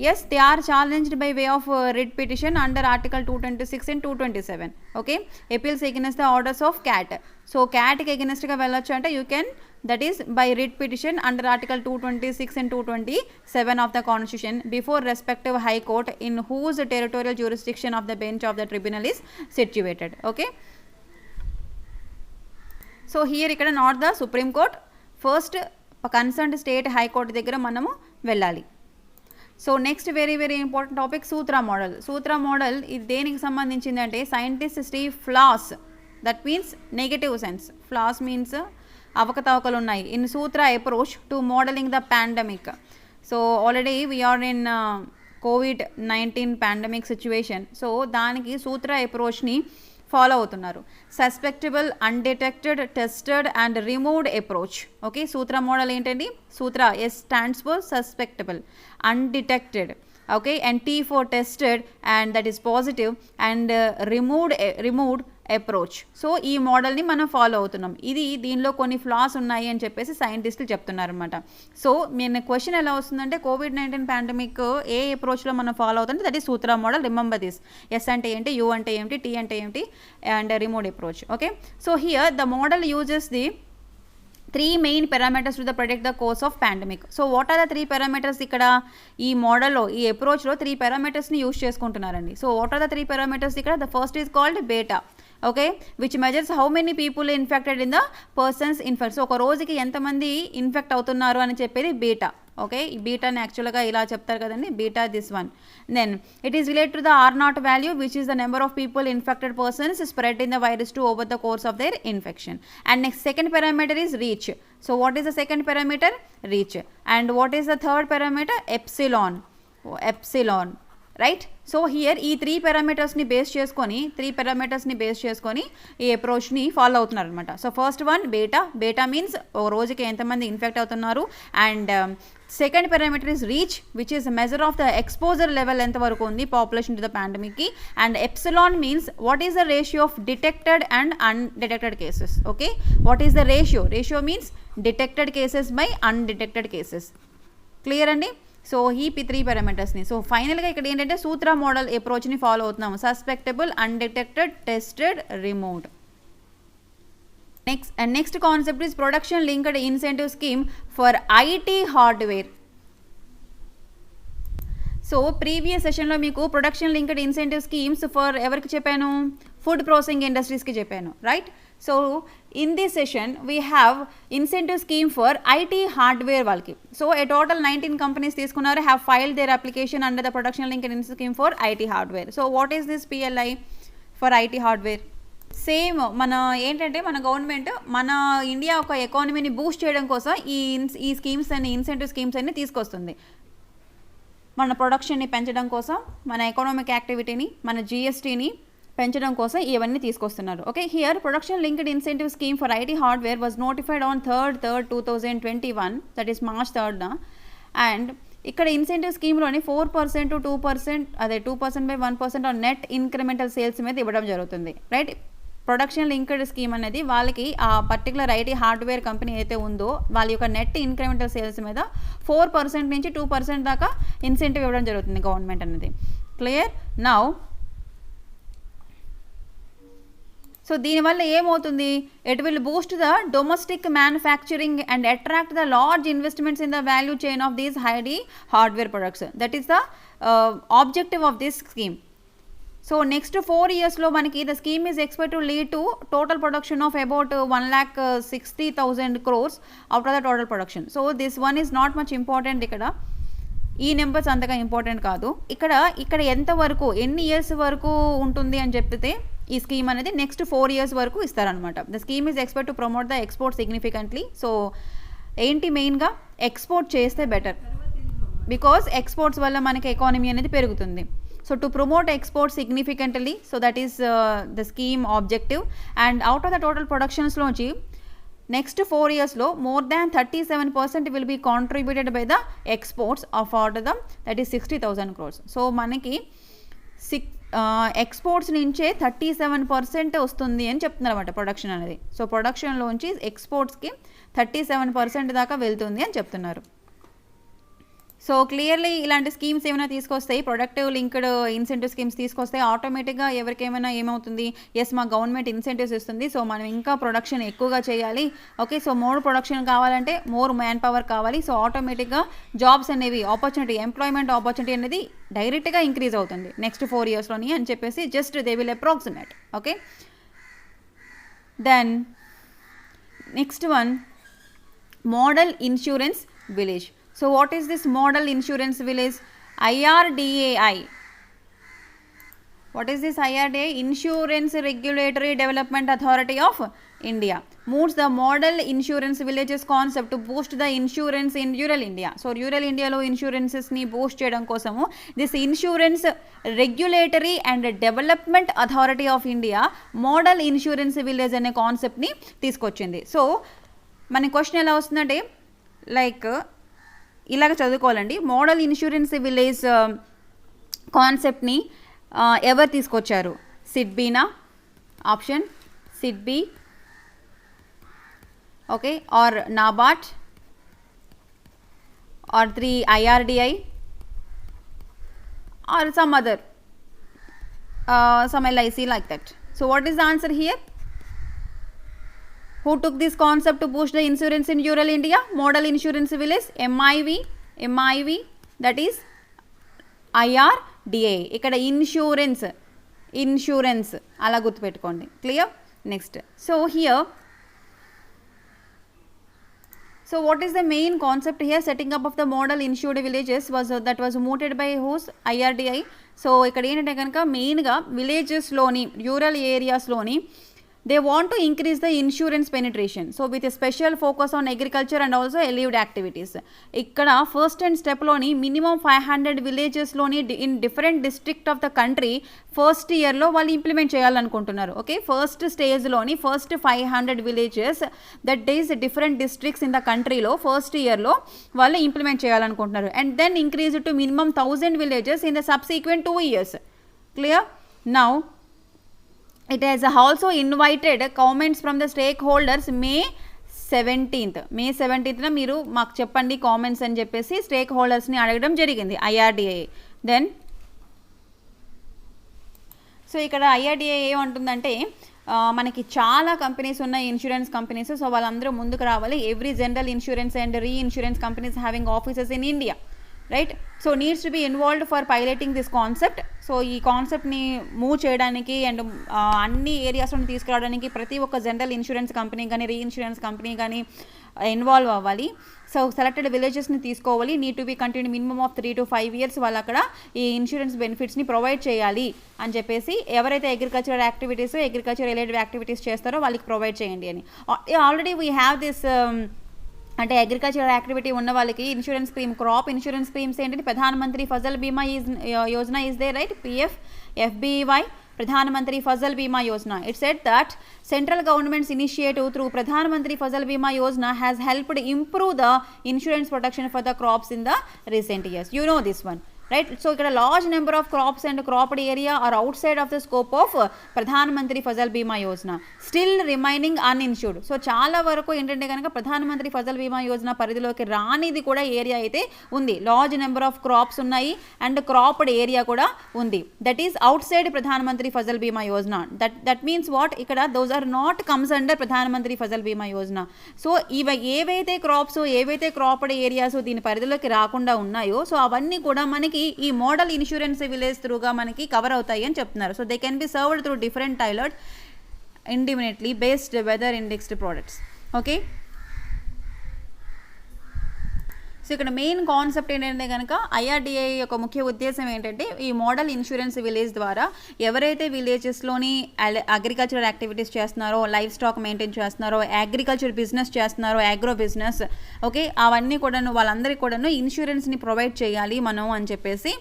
yes, they are challenged by way of writ petition under article 226 and 227. okay, appeals against the orders of CAT. so CAT ki against ga velochu ante you can, that is by writ petition under article 226 and 227 of the constitution before respective high court in whose territorial jurisdiction of the bench of the tribunal is situated. okay, so here ikkada not the supreme court, first concerned state high court దగ్గర మనము వెళ్ళాలి. So next very very important topic Sutra model. Sutra model ఇది దేనికి సంబంధించింది అంటే scientist Steve flaws, that means negative sense. Flaws means అవకతవకలు ఉన్నాయి in Sutra approach to modelling the pandemic. So already we are in COVID-19 pandemic situation. So దానికి సూత్ర అప్రోచ్ని follow అవుతున్నారు. Susceptible, undetected, tested and removed approach. Okay, Sutra model ఏంటండి? Sutra S stands for susceptible, undetected, okay, and T for tested and that is positive, and removed approach. So ఈ మోడల్ని మనం follow అవుతున్నాం. దీనిలో కొన్ని ఫ్లాస్ ఉన్నాయి అని చెప్పేసి సైంటిస్టులు చెప్తున్నారనమాట. సో నేను క్వశ్చన్ ఎలా వస్తుందంటే COVID-19 పాండమిక్ ఏ అప్రోచ్లో మనం ఫాలో అవుతుంటే that is SUTRA model. Remember this. S అంటే ఏంటి, యూ అంటే ఏంటి, టీ అంటే ఏంటి, and removed approach. Okay, so here the model uses the 3 main parameters to predict the course of pandemic. So what are the 3 parameters ఇక్కడ ఈ మోడల్లో, ఈ అప్రోచ్లో 3 parametersని యూజ్ చేసుకుంటున్నారండి. So what are the 3 parameters ఇక్కడ? The first is called beta. Okay, which measures how many people infected in the persons infect. So ఒక రోజుకి ఎంతమంది ఇన్ఫెక్ట్ అవుతున్నారు అని చెప్పేది బీటా. ఓకే, ఈ బీటాని యాక్చువల్గా ఇలా చెప్తారు కదండి, beta this one. Then it is related to the R0 value which is the number of people infected persons spread in the virus to over the course of their infection. And next second parameter is reach. So what is the second parameter? Reach. And what is the third parameter? Epsilon. Right. So here ఈ 3 పారామీటర్స్ని base చేసుకొని ఈ అప్రోచ్ని follow అవుతున్నారు అనమాట. So first one beta. Beta means ఒక రోజుకి ఎంతమంది infect అవుతున్నారు. And second parameter is reach which is measure of the exposure level ఎంతవరకు ఉంది పాపులేషన్ టు ద పాండమిక్కి. And epsilon means what is the ratio of detected and undetected cases. Okay, what is the ratio? Ratio means detected cases by undetected cases. Clear అండి. So ఈ 3 పారామీటర్స్ని. So ఫైనల్గా ఇక్కడ ఏంటంటే సూత్ర model అప్రోచ్ని follow అవుతున్నాము. Susceptible, undetected, tested, removed. Next concept is production linked incentive scheme for IT hardware. So previous సెషన్లో మీకు production linked incentive schemes for ఎవరికి చెప్పాను? ఫుడ్ ప్రాసెసింగ్ ఇండస్ట్రీస్కి చెప్పాను, right? So in this session we have incentive scheme for IT hardware వాళ్ళకి. So a total 19 companies తీసుకున్నారు, have filed their application under the production linked incentive scheme for IT hardware. So what is this PLI for IT hardware? Same మన ఏంటంటే మన government మన India ఒక ఎకానమీని Boost చేయడం కోసం ఈ స్కీమ్స్ అన్ని ఇన్సెంటివ్ స్కీమ్స్ అన్ని తీసుకొస్తుంది. మన ప్రొడక్షన్ని పెంచడం కోసం, మన ఎకనామిక్ యాక్టివిటీని, మన జిఎస్టీని పెంచడం కోసం ఇవన్నీ తీసుకొస్తున్నారు. Okay, here production linked incentive scheme for IT hardware was notified on 3rd 2021, that is March 3rd. And ఇక్కడ ఇన్సెంటివ్ స్కీమ్లోని 4% to 2%, అదే 2% by 1% on net incremental sales మీద ఇవ్వడం జరుగుతుంది. రైట్, ప్రొడక్షన్ లింక్డ్ స్కీమ్ అనేది వాళ్ళకి ఆ పర్టికులర్ ఐటీ హార్డ్వేర్ కంపెనీ అయితే ఉందో వాళ్ళ యొక్క నెట్ ఇంక్రిమెంటల్ సేల్స్ మీద 4% నుంచి 2% దాకా ఇన్సెంటివ్ ఇవ్వడం జరుగుతుంది గవర్నమెంట్ అనేది. క్లియర్? నౌ సో దీనివల్ల ఏమవుతుంది, it will Boost the domestic manufacturing and attract the large investments in the value chain of these highly hardware products. That is the objective of this scheme. So next 4 yearsలో మనకి the scheme is expect to lead to total production of about 1,60,000 crores out of the total production. So this one is not much important. ఇక్కడ ఈ numbers అంతగా important కాదు. ఇక్కడ ఎంతవరకు ఎన్ని years వరకు ఉంటుంది అని చెప్తే ఈ స్కీమ్ అనేది నెక్స్ట్ 4 years వరకు ఇస్తారనమాట. The scheme is expect to promote the export significantly. So ఏంటి మెయిన్గా ఎక్స్పోర్ట్ చేస్తే బెటర్, బికాస్ ఎక్స్పోర్ట్స్ వల్ల మనకి ఎకానమీ అనేది పెరుగుతుంది. So to promote export significantly, so that is the scheme objective. And out of the total ప్రొడక్షన్స్లోంచి next 4 yearsలో more than 37% will be contributed by the exports of order the that is 60,000 crores. So మనకి exports నుంచే 37% వస్తుంది అని చెప్తున్నారు అనమాట production అనేది. So ప్రొడక్షన్లోంచి ఎక్స్పోర్ట్స్కి 37% దాకా వెళ్తుంది అని చెప్తున్నారు. సో క్లియర్లీ ఇలాంటి స్కీమ్స్ ఏమైనా తీసుకొస్తాయి, ప్రొడక్టివ్ లింక్డ్ ఇన్సెంటివ్ స్కీమ్స్ తీసుకొస్తాయి, ఆటోమేటిక్గా ఎవరికేమైనా ఏమవుతుంది, ఎస్ మా గవర్నమెంట్ ఇన్సెంటివ్స్ ఇస్తుంది, సో మనం ఇంకా ప్రొడక్షన్ ఎక్కువగా చేయాలి. ఓకే, సో మోర్ ప్రొడక్షన్ కావాలంటే మోర్ మ్యాన్ పవర్ కావాలి. సో ఆటోమేటిక్గా జాబ్స్ అనేవి ఎంప్లాయ్మెంట్ ఆపర్చునిటీ అనేది డైరెక్ట్గా ఇంక్రీజ్ అవుతుంది నెక్స్ట్ 4 yearsలోని అని చెప్పేసి just they will approximate. Okay, then next one, model insurance village. So what is this model insurance village? IRDAI. What is this IRDAI? Insurance Regulatory Development Authority of India moves the model insurance villages concept to boost the insurance in rural India. So rural India lo insurances ni boost cheyadam kosamu this Insurance Regulatory and Development Authority of India model insurance village ane concept ni తీసుకొచ్చింది. So మన question ఎలా వస్తుందంటే like ఇలాగ చదువుకోవాలండి. Model insurance village కాన్సెప్ట్ని ఎవరు తీసుకొచ్చారు? సిడ్బీనా option, SIDBI, okay, or NABARD, or 3 IRDI, or some other some LIC like that. So what is the answer here? Who took this concept to boost the insurance in rural India? Model insurance village, MIV, that is IRDA. ఇక్కడ insurance అలా గుర్తుపెట్టుకోండి. Clear? Next, so here, so what is the main concept here? Setting up of the model insured villages was mooted by whose? IRDI. So ఇక్కడ ఏంటంటే కనుక మెయిన్గా విలేజెస్లోని rural ఏరియాస్లోని they want to increase the insurance penetration, so with a special focus on agriculture and also allied activities. ikkada first and step loni minimum 500 villages loni in different district of the country first year lo vallu implement cheyalanuntunnaru. Okay, first stage loni first 500 villages that is different districts in the country lo first year lo vallu implement cheyalanuntunnaru, and then increase it to minimum 1000 villages in the subsequent 2 years. Clear? Now it has also invited comments from the stakeholders May 17th మీరు మాకు చెప్పండి comments అని చెప్పేసి stake హోల్డర్స్ని అడగడం జరిగింది IRDA. Then so ఇక్కడ IRDA ఏమంటుందంటే మనకి చాలా కంపెనీస్ ఉన్నాయి, ఇన్సూరెన్స్ కంపెనీస్. సో వాళ్ళందరూ ముందుకు రావాలి. Every general insurance and re insurance companies having offices in India, right? So needs to be involved for piloting this concept. So ఈ కాన్సెప్ట్ని మూవ్ చేయడానికి అండ్ అన్ని ఏరియాస్లో తీసుకురావడానికి ప్రతి ఒక్క జనరల్ ఇన్సూరెన్స్ కంపెనీ కానీ రీ ఇన్సూరెన్స్ కంపెనీ కానీ ఇన్వాల్వ్ అవ్వాలి. సో సెలెక్టెడ్ విలేజెస్ని తీసుకోవాలి, need to be continue minimum of 3 to 5 years వాళ్ళు అక్కడ ఈ ఇన్సూరెన్స్ బెనిఫిట్స్ని ప్రొవైడ్ చేయాలి అని చెప్పేసి, ఎవరైతే agricultural activities agriculture related activities చేస్తారో వాళ్ళకి ప్రొవైడ్ చేయండి అని. ఆల్రెడీ వీ హ్యావ్ దిస్ అంటే అగ్రికల్చరల్ యాక్టివిటీ ఉన్న వాళ్ళకి insurance scheme, crop insurance schemes ఏంటంటే ప్రధాన Mantri Fasal Bima Yojana is they, right? PFBY, Pradhan Mantri Fasal Bima Yojana. It said that central government's initiative through Pradhan Mantri Fasal Bima Yojana has helped improve the insurance protection for the crops in the recent years. You know this one, right? So ఇక్కడ large number of crops and cropped area are outside of the scope of Pradhan Mantri Fasal Bima Yojana, still remaining uninsured. So చాలా వరకు ఏంటంటే కనుక ప్రధాన మంత్రి ఫసల్ బీమా యోజన పరిధిలోకి రానిది కూడా area అయితే ఉంది. లార్జ్ నెంబర్ ఆఫ్ క్రాప్స్ ఉన్నాయి అండ్ క్రాప్డ్ ఏరియా కూడా ఉంది. దట్ ఈస్ అవుట్ సైడ్ ప్రధాన Mantri Fasal Bima Yojana. That means what, ఇక్కడ those are not comes under Pradhan Mantri Fasal Bima Yojana. So ఇవి ఏవైతే క్రాప్స్, ఏవైతే క్రాప్డ్ ఏరియాస్ దీని పరిధిలోకి రాకుండా ఉన్నాయో, సో అవన్నీ కూడా మనకి ఈ మోడల్ ఇన్సూరెన్స్ విలేజ్ త్రూగా మనకి కవర్ అవుతాయి అని చెప్తున్నారు. So they can be served through different tailored independently based weather indexed products. Okay, so ఇక్కడ మెయిన్ కాన్సెప్ట్ ఏంటంటే కనుక IRDA యొక్క ముఖ్య ఉద్దేశం ఏంటంటే ఈ మోడల్ ఇన్సూరెన్స్ విలేజ్ ద్వారా ఎవరైతే విలేజెస్లోని అగ్రికల్చరల్ యాక్టివిటీస్ చేస్తున్నారో, లైఫ్ స్టాక్ మెయింటైన్ చేస్తున్నారో, అగ్రికల్చర్ బిజినెస్ చేస్తున్నారో, అగ్రో బిజినెస్, ఓకే, అవన్నీ కూడాను వాళ్ళందరికీ కూడాను ఇన్సూరెన్స్ని ప్రొవైడ్ చేయాలి మనం అని చెప్పేసి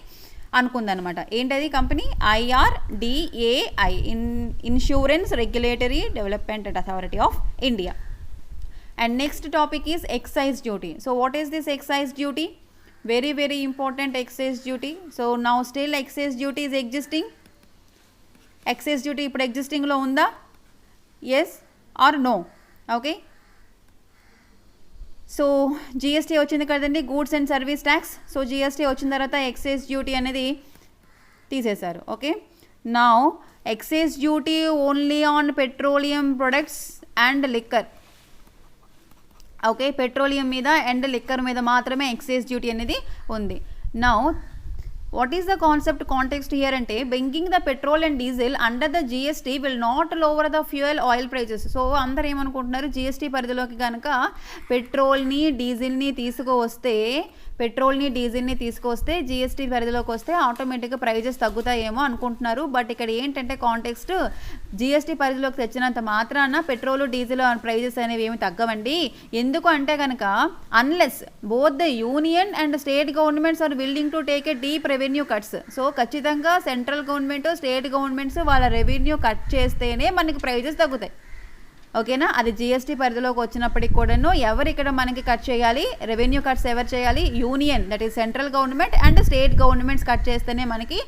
అనుకుందనమాట. ఏంటది company? IRDAI, insurance regulatory development authority of India. And next topic is excise duty. So what is this excise duty? Very very important excise duty. So now still excise duty is existing. Excise duty ఇప్పుడు existing లో ఉందా? Yes or no? Okay. So GST వచ్చింది కదండి, goods and service tax. So GST వచ్చిన తర్వాత excise duty అనేది తీసేశారు. Okay, now excise duty only on petroleum products and liquor. Okay, petroleum మీద అండ్ లిక్కర్ మీద మాత్రమే ఎక్సైజ్ డ్యూటీ అనేది ఉంది. Now what is the concept context here అంటే, banking the petrol and diesel under the GST will not lower the fuel oil prices. So అందరు ఏమనుకుంటున్నారు, GST పరిధిలోకి కనుక పెట్రోల్ని డీజిల్ని తీసుకొస్తే GST పరిధిలోకి వస్తే ఆటోమేటిక్గా ప్రైజెస్ తగ్గుతాయేమో అనుకుంటున్నారు. బట్ ఇక్కడ ఏంటంటే కాంటెక్స్ట్, GST పరిధిలోకి తెచ్చినంత మాత్రాన పెట్రోల్ డీజిల్ ప్రైజెస్ అనేవి ఏమి తగ్గవండి. ఎందుకు అంటే కనుక unless both the union and state governments are willing to take a deep revenue cuts. So ఖచ్చితంగా సెంట్రల్ గవర్నమెంట్, స్టేట్ గవర్నమెంట్స్ వాళ్ళ రెవెన్యూ కట్ చేస్తేనే మనకి ప్రైజెస్ తగ్గుతాయి. ఓకేనా, అది GST పరిధిలోకి వచ్చినప్పటికి కూడాను ఎవరు ఇక్కడ మనకి కట్ చేయాలి, రెవెన్యూ కట్స్ ఎవరు చేయాలి? Union, that is central government and state governments cut చేస్తేనే మనకి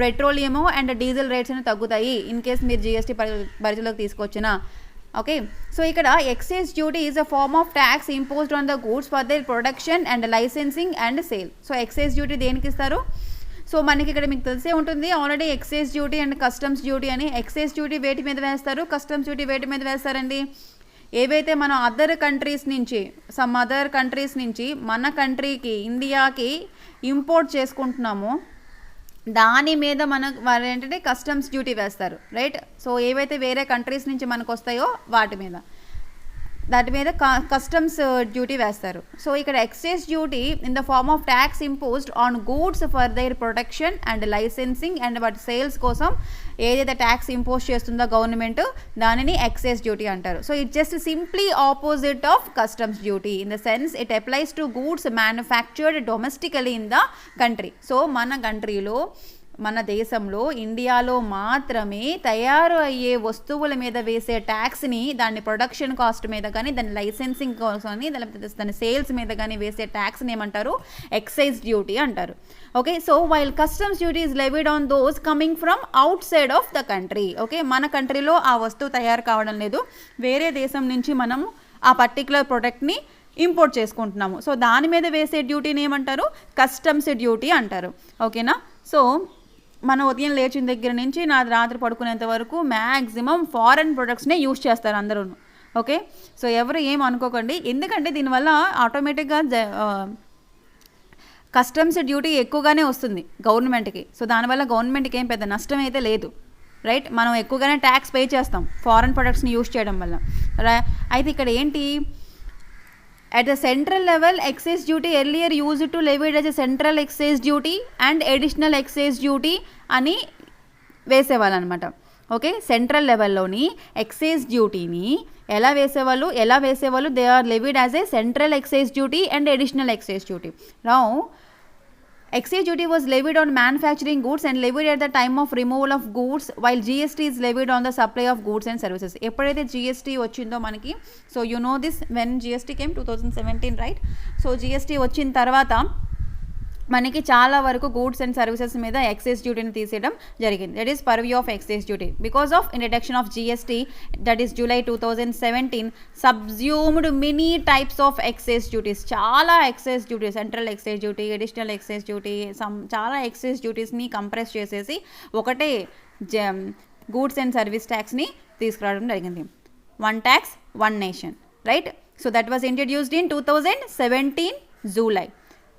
పెట్రోలియము అండ్ డీజిల్ రేట్స్ అనేవి తగ్గుతాయి, ఇన్ కేస్ మీరు GST పరిధిలోకి తీసుకొచ్చినా. ఓకే, సో ఇక్కడ excise duty is a form of tax imposed on the goods for their production and licensing and sale. So excise duty దేనికి ఇస్తారు? సో మనకి ఇక్కడ మీకు తెలిసే ఉంటుంది already excise duty and customs duty అని. ఎక్సైజ్ డ్యూటీ వేటి మీద వేస్తారు, కస్టమ్స్ డ్యూటీ వేటి మీద వేస్తారండి? ఏవైతే మనం అదర్ కంట్రీస్ నుంచి మన కంట్రీకి, ఇండియాకి ఇంపోర్ట్ చేసుకుంటున్నామో దాని మీద వాళ్ళు ఏంటంటే కస్టమ్స్ డ్యూటీ వేస్తారు, రైట్? సో ఏవైతే వేరే కంట్రీస్ నుంచి మనకు వస్తాయో వాటి మీద కస్టమ్స్ డ్యూటీ వేస్తారు. సో ఇక్కడ excise duty in the form of tax imposed on goods for their protection and licensing and వాటి సేల్స్ కోసం ఏదైతే ట్యాక్స్ ఇంపోజ్ చేస్తుందో గవర్నమెంట్ దానిని ఎక్సైజ్ డ్యూటీ అంటారు. So it just simply opposite of customs duty in the sense it applies to goods manufactured domestically in the country. So మన దేశంలో, ఇండియాలో మాత్రమే తయారు అయ్యే వస్తువుల మీద వేసే ట్యాక్స్ని, దాని ప్రొడక్షన్ కాస్ట్ మీద కానీ, దాని లైసెన్సింగ్ కోసం కానీ, దాని సేల్స్ మీద కానీ వేసే ట్యాక్స్ని ఏమంటారు? ఎక్సైజ్ డ్యూటీ అంటారు. Okay, so while customs duty is levied on those coming from out side of the country. Okay, మన కంట్రీలో ఆ వస్తువు తయారు కావడం లేదు, వేరే దేశం నుంచి మనం ఆ పర్టికులర్ ప్రొడక్ట్ని ఇంపోర్ట్ చేసుకుంటున్నాము. సో దాని మీద వేసే డ్యూటీని ఏమంటారు? కస్టమ్స్ డ్యూటీ అంటారు. ఓకేనా, సో మనం ఉదయం లేచిన దగ్గర నుంచి రాత్రి పడుకునేంత వరకు మ్యాక్సిమం ఫారెన్ ప్రొడక్ట్స్నే యూజ్ చేస్తారు అందరూ. ఓకే, సో ఎవరు ఏం అనుకోకండి, ఎందుకంటే దీనివల్ల ఆటోమేటిక్గా కస్టమ్స్ డ్యూటీ ఎక్కువగానే వస్తుంది గవర్నమెంట్కి. సో దానివల్ల గవర్నమెంట్కి ఏం పెద్ద నష్టం అయితే లేదు, రైట్? మనం ఎక్కువగానే ట్యాక్స్ పే చేస్తాం ఫారెన్ ప్రొడక్ట్స్ని యూజ్ చేయడం వల్ల. అయితే ఇక్కడ ఏంటి, At the central level, excise duty earlier used to levied as a central excise duty and additional excise duty అని వేసేవాళ్ళు అనమాట. ఓకే, సెంట్రల్ లెవెల్లోని ఎక్సైజ్ డ్యూటీని ఎలా వేసేవాళ్ళు they are levied as a central excise duty and additional excise duty. Now excise duty was levied on manufacturing goods and levied at the time of removal of goods, while GST is levied on the supply of goods and services. ఎప్పుడైతే GST వచ్చిందో మనకి, so you know this when GST came 2017, right? So GST వచ్చిన తర్వాత మనకి చాలా వరకు goods and services మీద excise డ్యూటీని తీసేయడం జరిగింది. That is purview of excise duty. Because of introduction of GST, that is July 2017, subsumed many types of excise duties. చాలా excise duties, central excise duty, additional excise duty, చాలా excise డ్యూటీస్ని compress చేసేసి ఒకటే goods and service ట్యాక్స్ని తీసుకురావడం జరిగింది. One tax one nation, right? So that was introduced in 2017 July.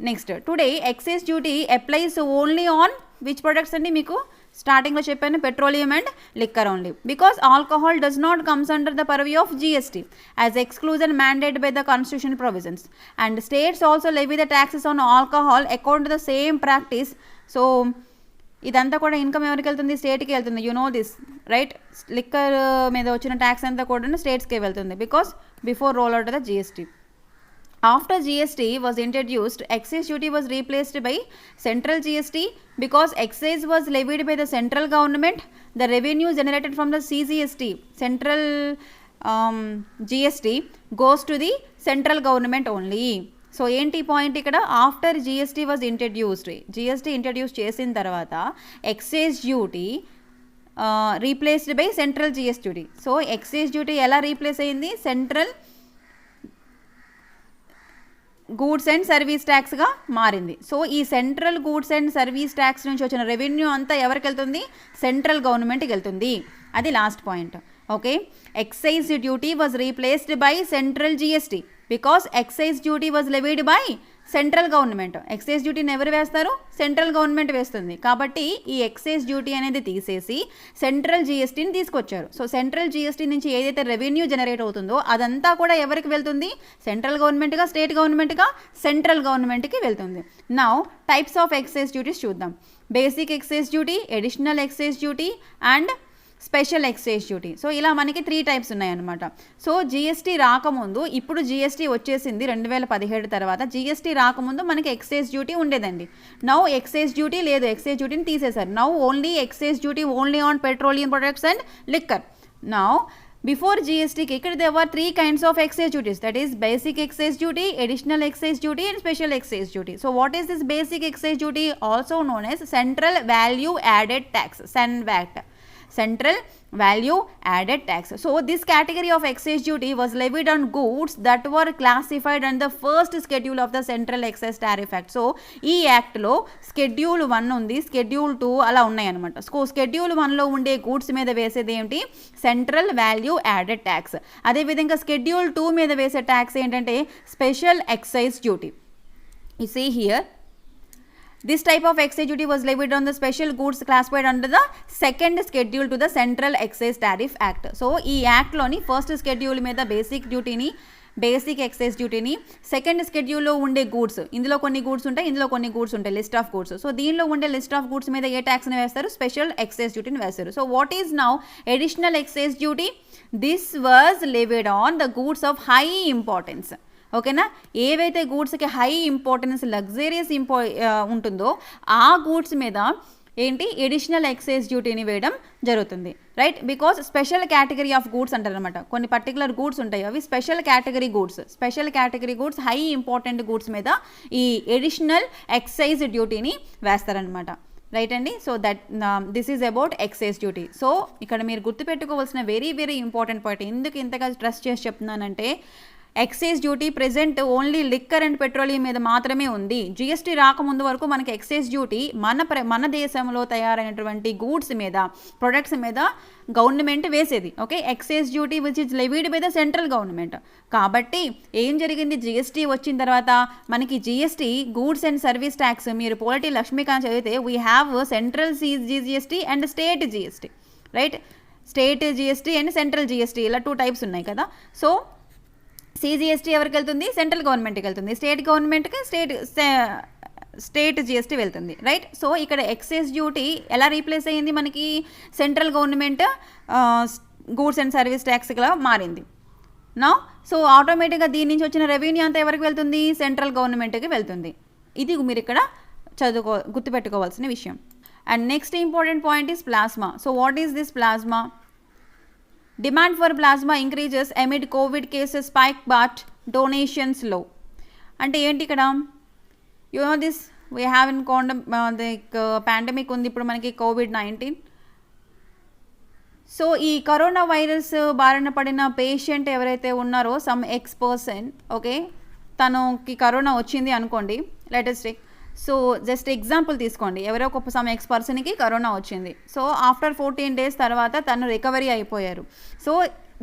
Next, today excise duty applies only on which products అండి? మీకు స్టార్టింగ్లో చెప్పాను, petroleum and liquor only. Because alcohol does not comes under the purview of GST as exclusion mandate by the constitution provisions. And states also levy the taxes on alcohol according to the same practice. So ఇదంతా కూడా income ఎవరికి వెళ్తుంది? స్టేట్కి వెళ్తుంది. You know this, right? Liquor మీద వచ్చిన tax అంతా కూడా స్టేట్స్కే వెళ్తుంది because before roll out the GST. After GST was introduced, excise duty was replaced by central GST because excise was levied by the central government. The revenue generated from the CGST, central GST, goes to the central government only. So ఏంటి point ఇక్కడ? After GST was introduced, GST introduce చేసిన తర్వాత excise duty replaced by central GST duty. So excise duty ఎలా replace అయింది? Central goods and service ట్యాక్స్గా మారింది. So ఈ central goods and service tax నుంచి వచ్చిన రెవెన్యూ అంతా ఎవరికి వెళ్తుంది? సెంట్రల్ గవర్నమెంట్కి వెళ్తుంది. అది last point. Okay, excise duty was replaced by central GST because excise duty was levied by central government. Excise డ్యూటీని ఎవరు వేస్తారు? సెంట్రల్ గవర్నమెంట్ వేస్తుంది. కాబట్టి ఈ ఎక్సైజ్ డ్యూటీ అనేది తీసేసి సెంట్రల్ GSTని తీసుకొచ్చారు. సో సెంట్రల్ GST నుంచి ఏదైతే రెవెన్యూ జనరేట్ అవుతుందో అదంతా కూడా ఎవరికి వెళ్తుంది? సెంట్రల్ గవర్నమెంట్గా, స్టేట్ గవర్నమెంట్గా, సెంట్రల్ గవర్నమెంట్కి వెళ్తుంది. Now types of excise duties చూద్దాం. Basic excise duty, additional excise duty and special excise duty. So ఇలా మనకి 3 టైప్స్ ఉన్నాయన్నమాట. సో GST రాకముందు, ఇప్పుడు GST వచ్చేసింది 2017 తర్వాత. GST రాకముందు మనకి ఎక్సైజ్ డ్యూటీ ఉండేదండి. నౌ ఎక్సైజ్ డ్యూటీ లేదు, ఎక్సైజ్ డ్యూటీని తీసేశారు. Now only excise duty only on petroleum products and liquor. Now before GSTకి ఇక్కడ there were 3 kinds of excise duties, that is basic excise duty, additional excise duty and special excise duty. So what is this basic excise duty? Also known as central value added tax, CVAT. Central value added tax. So this category of excise duty was levied on goods that were classified under the first schedule of the Central Excise Tariff Act. So ఈ యాక్ట్లో Schedule 1 ఉంది, Schedule 2 అలా ఉన్నాయి అనమాట. So Schedule 1లో ఉండే goods మీద వేసేది ఏంటి? Central value added tax. అదేవిధంగా Schedule 2 మీద వేసే ట్యాక్స్ ఏంటంటే special excise duty. You see here, this type of excise duty was levied on the special goods classified under the second schedule to the Central Excise Tariff Act. So ఈ యాక్ట్లోని first schedule మీద basic exercise డ్యూటీని, second స్కెడ్యూల్లో ఉండే goods, ఇందులో కొన్ని goods ఉంటాయి, ఇందులో కొన్ని goods ఉంటాయి, list of goods. So దీనిలో ఉండే లిస్ట్ ఆఫ్ గూడ్స్ మీద ఏ ట్యాక్స్ని వేస్తారు? స్పెషల్ ఎక్సైజ్ డ్యూటీని వేస్తారు. So what is now additional excise duty? This was levied on the goods of high importance. ఓకేనా? ఏవైతే గూడ్స్కి హై ఇంపార్టెన్స్, లగ్జరియస్ ఉంటుందో ఆ గూడ్స్ మీద ఏంటి? ఎడిషనల్ ఎక్సైజ్ డ్యూటీని వేయడం జరుగుతుంది, right? Because special category of goods అంటారు అనమాట. కొన్ని పర్టికులర్ గూడ్స్ ఉంటాయి, అవి special category goods, high important goods మీద ఈ ఎడిషనల్ ఎక్సైజ్ డ్యూటీని వేస్తారనమాట, రైట్ అండి? So that this is about excise duty. So ఇక్కడ మీరు గుర్తుపెట్టుకోవాల్సిన వెరీ వెరీ ఇంపార్టెంట్ పాయింట్, ఎందుకు ఇంతగా స్ట్రెస్ చేసి చెప్తున్నానంటే excise duty present only liquor and petroleum మీద మాత్రమే ఉంది. GST రాకముందు వరకు మనకి ఎక్సైజ్ డ్యూటీ మన దేశంలో తయారైనటువంటి గూడ్స్ మీద, ప్రొడక్ట్స్ మీద గవర్నమెంట్ వేసేది. Okay, excise duty which is levied by the central government. కాబట్టి ఏం జరిగింది? GST వచ్చిన తర్వాత మనకి GST goods and service tax, మీరు పోలిటీ లక్ష్మీకాంత్ చదివితే we have central GST and state GST, right? State GST and central GST ఇలా 2 టైప్స్ ఉన్నాయి కదా. సో CGST ఎవరికి వెళ్తుంది? సెంట్రల్ గవర్నమెంట్కి వెళ్తుంది. స్టేట్ గవర్నమెంట్కి స్టేట్ GST వెళ్తుంది, రైట్. సో ఇక్కడ ఎక్సైజ్ డ్యూటీ ఎలా రీప్లేస్ అయ్యింది? మనకి central government goods and service ట్యాక్స్గా మారింది నా. సో ఆటోమేటిక్గా దీని నుంచి వచ్చిన రెవెన్యూ అంతా ఎవరికి వెళ్తుంది? సెంట్రల్ గవర్నమెంట్కి వెళ్తుంది. ఇది మీరు ఇక్కడ గుర్తుపెట్టుకోవాల్సిన విషయం. And next important point is plasma. So what is this plasma? Demand for plasma increases amid Covid cases spike but donations లో. అంటే ఏంటి ఇక్కడ? You know this we have in pandemic ఉంది ఇప్పుడు మనకి COVID-19. సో ఈ కరోనా వైరస్ బారిన పడిన పేషెంట్ ఎవరైతే ఉన్నారో సమ్ పర్సన్, ఓకే, తనకి కరోనా వచ్చింది అనుకోండి, latest take. So just example తీసుకోండి, ఎవరో ఒక సమ్ పర్సన్కి కరోనా వచ్చింది. సో ఆఫ్టర్ 14 days తర్వాత తను రికవరీ అయిపోయారు. So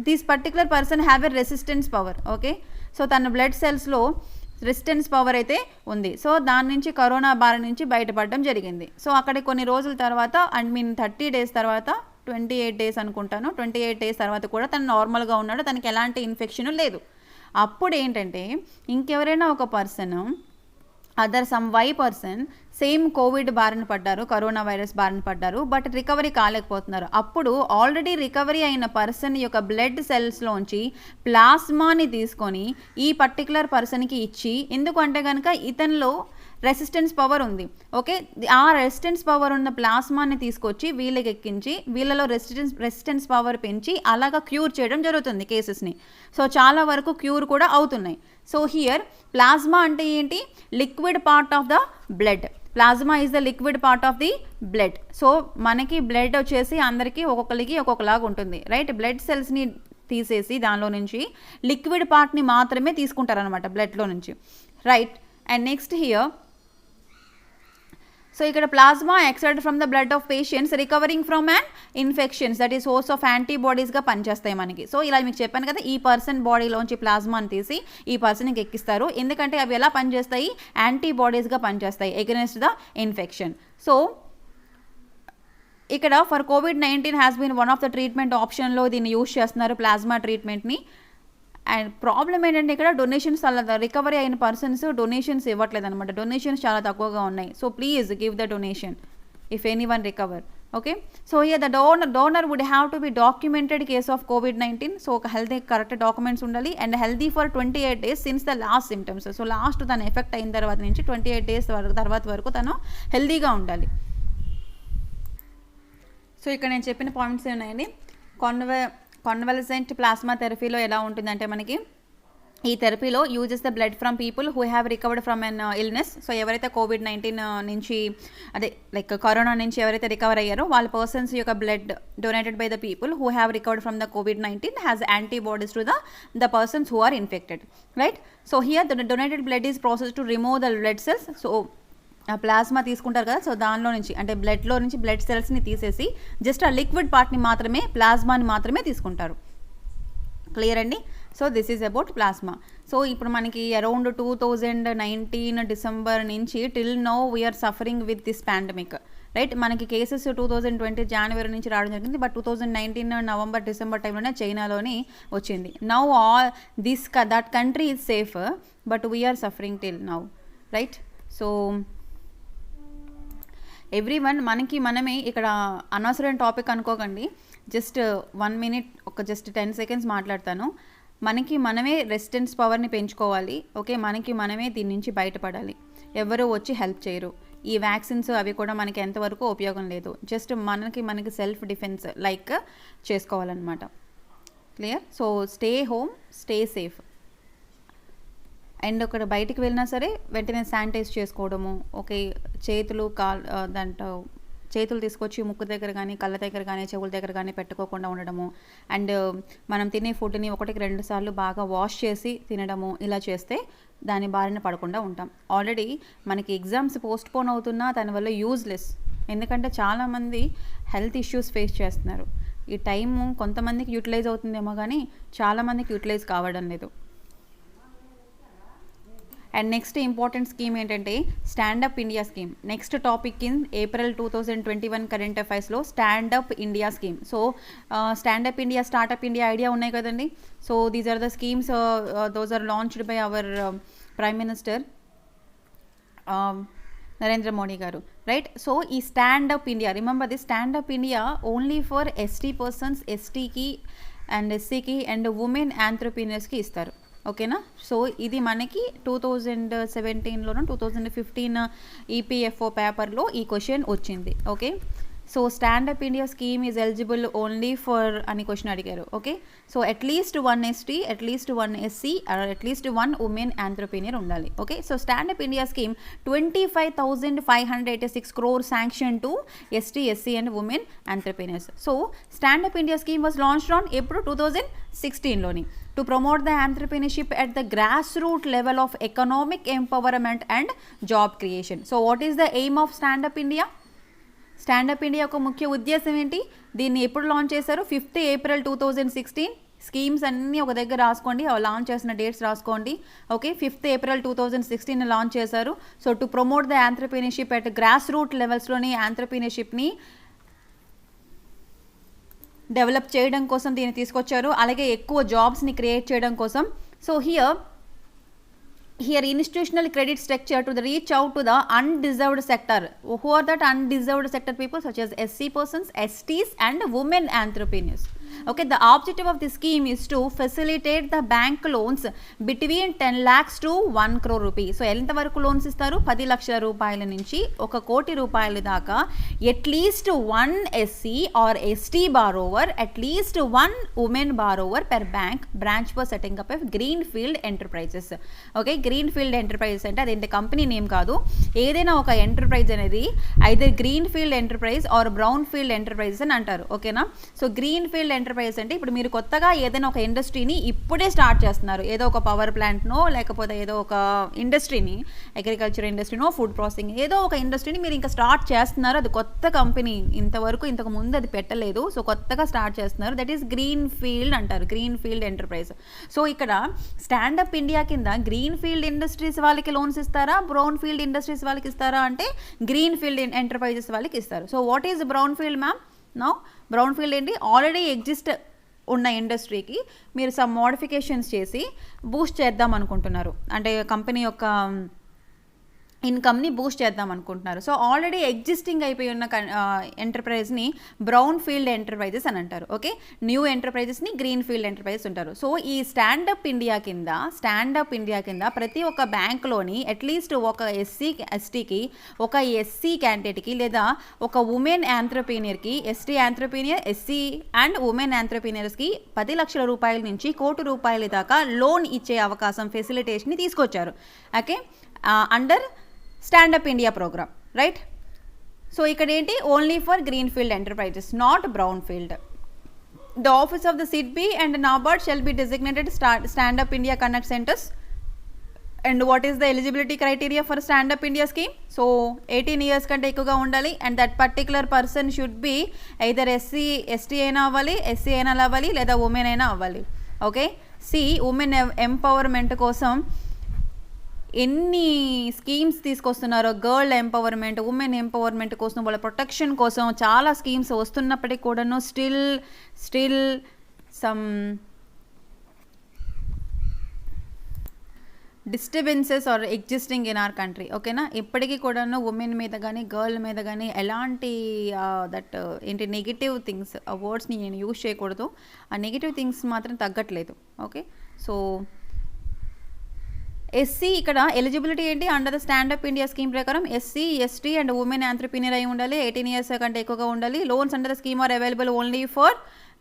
this particular person have a resistance power, okay. So తన బ్లడ్ సెల్స్లో రెసిస్టెన్స్ పవర్ అయితే ఉంది. సో దాని నుంచి కరోనా బారి నుంచి బయటపడడం జరిగింది. సో అక్కడ కొన్ని రోజుల తర్వాత 30 days తర్వాత 28 days అనుకుంటాను, 28 days తర్వాత కూడా తను నార్మల్గా ఉన్నాడు, తనకి ఎలాంటి ఇన్ఫెక్షన్ లేదు. అప్పుడు ఏంటంటే ఇంకెవరైనా ఒక person some person same Covid బారిన పడ్డారు, కరోనా వైరస్ బారిన పడ్డారు, బట్ రికవరీ కాలేకపోతున్నారు. అప్పుడు ఆల్రెడీ రికవరీ అయిన పర్సన్ యొక్క బ్లడ్ సెల్స్లోంచి ప్లాస్మాని తీసుకొని ఈ పర్టికులర్ పర్సన్కి ఇచ్చి, ఎందుకంటే కనుక ఇతనిలో రెసిస్టెన్స్ పవర్ ఉంది, ఓకే. ఆ రెసిస్టెన్స్ పవర్ ఉన్న ప్లాస్మాని తీసుకొచ్చి వీళ్ళకి ఎక్కించి వీళ్ళలో రెసిస్టెన్స్ పవర్ పెంచి అలాగా క్యూర్ చేయడం జరుగుతుంది కేసెస్ని. సో చాలా వరకు క్యూర్ కూడా అవుతున్నాయి. సో హియర్ ప్లాస్మా అంటే ఏంటి? Liquid part of the blood. Plasma is the liquid part of the blood. So మనకి బ్లడ్ వచ్చేసి అందరికీ ఒక్కొక్కరికి ఒక్కొక్కలాగా ఉంటుంది, రైట్. బ్లడ్ సెల్స్ని తీసేసి దానిలో నుంచి లిక్విడ్ పార్ట్ని మాత్రమే తీసుకుంటారనమాట బ్లడ్లో నుంచి, right. And next here, so ఇక్కడ plasma extracted from the blood of patients recovering from an infections, that is source of యాంటీబాడీస్గా పనిచేస్తాయి మనకి. సో ఇలా మీకు చెప్పాను కదా, ఈ పర్సన్ బాడీలోంచి ప్లాస్మాని తీసి ఈ పర్సన్కి ఎక్కిస్తారు, ఎందుకంటే అవి ఎలా పనిచేస్తాయి? యాంటీబాడీస్గా పనిచేస్తాయి అగెన్స్ట్ ద ఇన్ఫెక్షన్. సో ఇక్కడ for COVID-19 has been one of the treatment ఆప్షన్లో దీన్ని యూజ్ చేస్తున్నారు, ప్లాస్మా ట్రీట్మెంట్ని. అండ్ ప్రాబ్లం ఏంటంటే ఇక్కడ డొనేషన్స్ చాలా రికవరీ అయిన పర్సన్స్ డొనేషన్స్ ఇవ్వట్లేదు అనమాట, డొనేషన్స్ చాలా తక్కువగా ఉన్నాయి. So please give the donation if any one recover, okay. So here the donor would have to be documented case of COVID-19. So ఒక హెల్తీ కరెక్ట్ డాక్యుమెంట్స్ ఉండాలి. And healthy for 28 days since the last symptoms. So last తను effect అయిన తర్వాత నుంచి 28 days తర్వాత వరకు తను హెల్తీగా ఉండాలి. సో ఇక్కడ నేను చెప్పిన పాయింట్స్ ఉన్నాయండి. కాన్వలసెంట్ ప్లాస్మా థెరపీలో ఎలా ఉంటుందంటే మనకి ఈ థెరపీలో uses the blood from people who have recovered from an illness. So ఎవరైతే COVID-19 నుంచి అదే లైక్ కరోనా నుంచి ఎవరైతే రికవర్ అయ్యారో వాళ్ళ పర్సన్స్ యొక్క blood donated by the people who have recovered from the COVID-19 has antibodies to the persons who are infected, right. So here the donated blood is process to remove the blood cells. So plasma తీసుకుంటారు కదా, so దానిలో నుంచి అంటే బ్లడ్లో నుంచి blood సెల్స్ని తీసేసి just ఆ liquid పార్ట్ని మాత్రమే, ప్లాస్మాని మాత్రమే తీసుకుంటారు. క్లియర్ అండి. So this is about plasma. So ఇప్పుడు మనకి అరౌండ్ 2019 December నుంచి till now we are suffering with this pandemic, right. మనకి కేసెస్ 2020 January నుంచి రావడం జరిగింది, బట్ 2019 November December టైంలోనే చైనాలోని వచ్చింది. Now all this that country is safe, but we are suffering till now, right. So everyone మనమే ఇక్కడ అనవసరమైన టాపిక్ అనుకోకండి, జస్ట్ 1 minute జస్ట్ 10 seconds మాట్లాడతాను. మనమే రెసిస్టెన్స్ పవర్ని పెంచుకోవాలి, ఓకే. మనమే దీని నుంచి బయటపడాలి, ఎవరు వచ్చి హెల్ప్ చేయరు. ఈ వ్యాక్సిన్స్ అవి కూడా మనకి ఎంతవరకు ఉపయోగం లేదు, జస్ట్ మనకి సెల్ఫ్ డిఫెన్స్ లైక్ చేసుకోవాలన్నమాట. Clear. So stay home, stay safe. And ఒకటి బయటికి వెళ్ళినా సరే వెంటనే శానిటైజ్ చేసుకోవడము, ఓకే. చేతులు తీసుకొచ్చి ముక్కు దగ్గర కానీ, కళ్ళ దగ్గర కానీ, చెవుల దగ్గర కానీ పెట్టుకోకుండా ఉండడము. అండ్ మనం తినే ఫుడ్ని 1-2 సార్లు బాగా వాష్ చేసి తినడము, ఇలా చేస్తే దాని బారిన పడకుండా ఉంటాం. ఆల్రెడీ మనకి ఎగ్జామ్స్ పోస్ట్పోన్ అవుతున్నా దానివల్ల యూజ్లెస్, ఎందుకంటే చాలామంది హెల్త్ ఇష్యూస్ ఫేస్ చేస్తున్నారు. ఈ టైము కొంతమందికి యూటిలైజ్ అవుతుందేమో కానీ చాలామందికి యూటిలైజ్ కావడం లేదు. అండ్ నెక్స్ట్ ఇంపార్టెంట్ స్కీమ్ ఏంటంటే stand up India scheme. Next topic in April 2021 current అఫైర్స్లో stand up India scheme. So stand up India, startup India idea ఉన్నాయి కదండి. So these are the schemes, those are launched by our prime minister Narendra Modi garu, right. So ఈ stand up India, remember the stand up India only for ST persons, ఎస్టీకి and ఎస్సీకి and women ఆంట్రప్రీనర్స్కి ఇస్తారు, ఓకేనా. So ఇది మనకి 2017లోనో 2015 ఈపీఎఫ్ఓ పేపర్లో ఈ క్వశ్చన్ వచ్చింది, okay. So stand up India scheme is eligible only for అని క్వశ్చన్ అడిగారు, okay. So at least 1 ST, at least 1 SC, at least 1 women entrepreneur ఉండాలి, okay. So stand up India scheme 25,586 crore sanction to ST, SC and women entrepreneurs. So stand up India scheme was launched on ఎప్పుడు 2016లోని to promote the entrepreneurship at the grassroots level of economic empowerment and job creation. So what is the aim of Stand Up India? Stand Up India యొక్క ముఖ్య ఉద్దేశం ఏంటి? దీన్ని ఎప్పుడు launch చేశారు? 5th April 2016. Schemes అన్నీ ఒక దగ్గర రాసుకోండి, లాంచ్ చేసిన డేట్స్ రాసుకోండి, ఓకే. 5th April 2016 లాంచ్ చేశారు. So to promote the entrepreneurship at grass root లెవెల్స్లోని ఆంట్రప్రీనర్షిప్ని డెవలప్ చేయడం కోసం దీన్ని తీసుకొచ్చారు, అలాగే ఎక్కువ జాబ్స్ని క్రియేట్ చేయడం కోసం. So here institutional credit structure to the reach out to the undeserved sector. Who are that undeserved sector people? Such as SC persons, STs and women entrepreneurs. Okay, the objective of the scheme is to facilitate the bank loans between 10 lakhs to 1 crore rupees. So ఎంత వరకు loans ఇస్తారు? 10 లక్షల రూపాయల నుంచి 1 కోటి రూపాయల దాకా at least 1 SC or ST borrower, at least 1 women borrower per bank branch for setting up of greenfield enterprises. Okay, greenfield enterprises అంటే అదేంటి కంపెనీ నేమ్ కాదు, ఏదైనా ఒక ఎంటర్ప్రైజ్ అనేది either greenfield enterprise or brown field enterprises అని అంటారు, ఓకేనా. సో గ్రీన్ఫీల్డ్ ఎంటర్ప్రైజ్ అంటే ఇప్పుడు మీరు కొత్తగా ఏదైనా ఒక ఇండస్ట్రీని ఇప్పుడే స్టార్ట్ చేస్తున్నారు, ఏదో ఒక పవర్ ప్లాంట్నో లేకపోతే ఏదో ఒక ఇండస్ట్రీని, అగ్రికల్చర్ ఇండస్ట్రీనో, ఫుడ్ ప్రాసెసింగ్ ఏదో ఒక ఇండస్ట్రీని మీరు ఇంకా స్టార్ట్ చేస్తున్నారు, అది కొత్త కంపెనీ, ఇంతకు ముందు అది పెట్టలేదు, సో కొత్తగా స్టార్ట్ చేస్తున్నారు, దట్ ఈస్ గ్రీన్ ఫీల్డ్ అంటారు, గ్రీన్ ఫీల్డ్ ఎంటర్ప్రైజ్. సో ఇక్కడ స్టాండప్ ఇండియా కింద గ్రీన్ ఫీల్డ్ ఇండస్ట్రీస్ వాళ్ళకి లోన్స్ ఇస్తారా, బ్రౌన్ ఫీల్డ్ ఇండస్ట్రీస్ వాళ్ళకి ఇస్తారా అంటే గ్రీన్ ఫీల్డ్ ఎంటర్ప్రైజెస్ వాళ్ళకి ఇస్తారు. So what is brown field ma'am? Now brown field ఏంటి? ఆల్రెడీ ఎగ్జిస్ట్ ఉన్న ఇండస్ట్రీకి మీరు సమ్ మోడిఫికేషన్స్ చేసి బూస్ట్ చేద్దాం అనుకుంటున్నారు, అంటే కంపెనీ యొక్క ఇన్కమ్ని బూస్ట్ చేద్దాం అనుకుంటున్నారు. సో ఆల్రెడీ ఎగ్జిస్టింగ్ అయిపోయి ఉన్న ఎంటర్ప్రైజ్ని బ్రౌన్ ఫీల్డ్ ఎంటర్ప్రైజెస్ అని అంటారు, ఓకే. న్యూ ఎంటర్ప్రైజెస్ని గ్రీన్ ఫీల్డ్ ఎంటర్ప్రైజెస్ ఉంటారు. సో ఈ స్టాండప్ ఇండియా కింద ప్రతి ఒక్క బ్యాంక్లోని అట్లీస్ట్ ఒక ఎస్సీ ఎస్టీకి, ఒక ఎస్సీ క్యాండిడేట్కి లేదా ఒక ఉమెన్ ఆంట్రప్రీనియర్కి, ST entrepreneur, SC and women ఆంట్రప్రీనియర్స్కి 10 లక్షల రూపాయల నుంచి 1 కోటి రూపాయల దాకా లోన్ ఇచ్చే అవకాశం, ఫెసిలిటేషన్ని తీసుకొచ్చారు, okay, under Stand Up India programme, right. So ఇక్కడ ఏంటి? Only for green field enterprises, not brown field. The office of the SIDBI and NABARD shall be designated Stand Up India connect centres. And what is the eligibility criteria for Stand Up India scheme? So 18 years కంటే ఎక్కువగా ఉండాలి, and that particular person should be either ST అయినా అవ్వాలి, SC అయినా అవ్వాలి, లేదా women అయినా అవ్వాలి, ఓకే. ఉమెన్ ఎంపవర్మెంట్ కోసం ఎన్ని స్కీమ్స్ తీసుకొస్తున్నారో, గర్ల్ ఎంపవర్మెంట్, ఉమెన్ ఎంపవర్మెంట్ కోసం, వాళ్ళ ప్రొటెక్షన్ కోసం చాలా స్కీమ్స్ వస్తున్నప్పటికీ కూడాను still some disturbances are existing in our country, ఓకేనా. ఇప్పటికీ కూడాను ఉమెన్ మీద కానీ గర్ల్ మీద కానీ ఎలాంటి నెగిటివ్ థింగ్స్, ఆ వర్డ్స్ని నేను యూజ్ చేయకూడదు, ఆ నెగిటివ్ థింగ్స్ మాత్రం తగ్గట్లేదు, ఓకే. సో ఎస్సీ ఇక్కడ ఎలిజిబిలిటీ ఏంటి? Under the stand up India scheme ప్రకారం SC, ST and women entrepreneur అయి ఉండాలి, 18 years కంటే ఎక్కువగా ఉండాలి. Loans under the scheme are available only for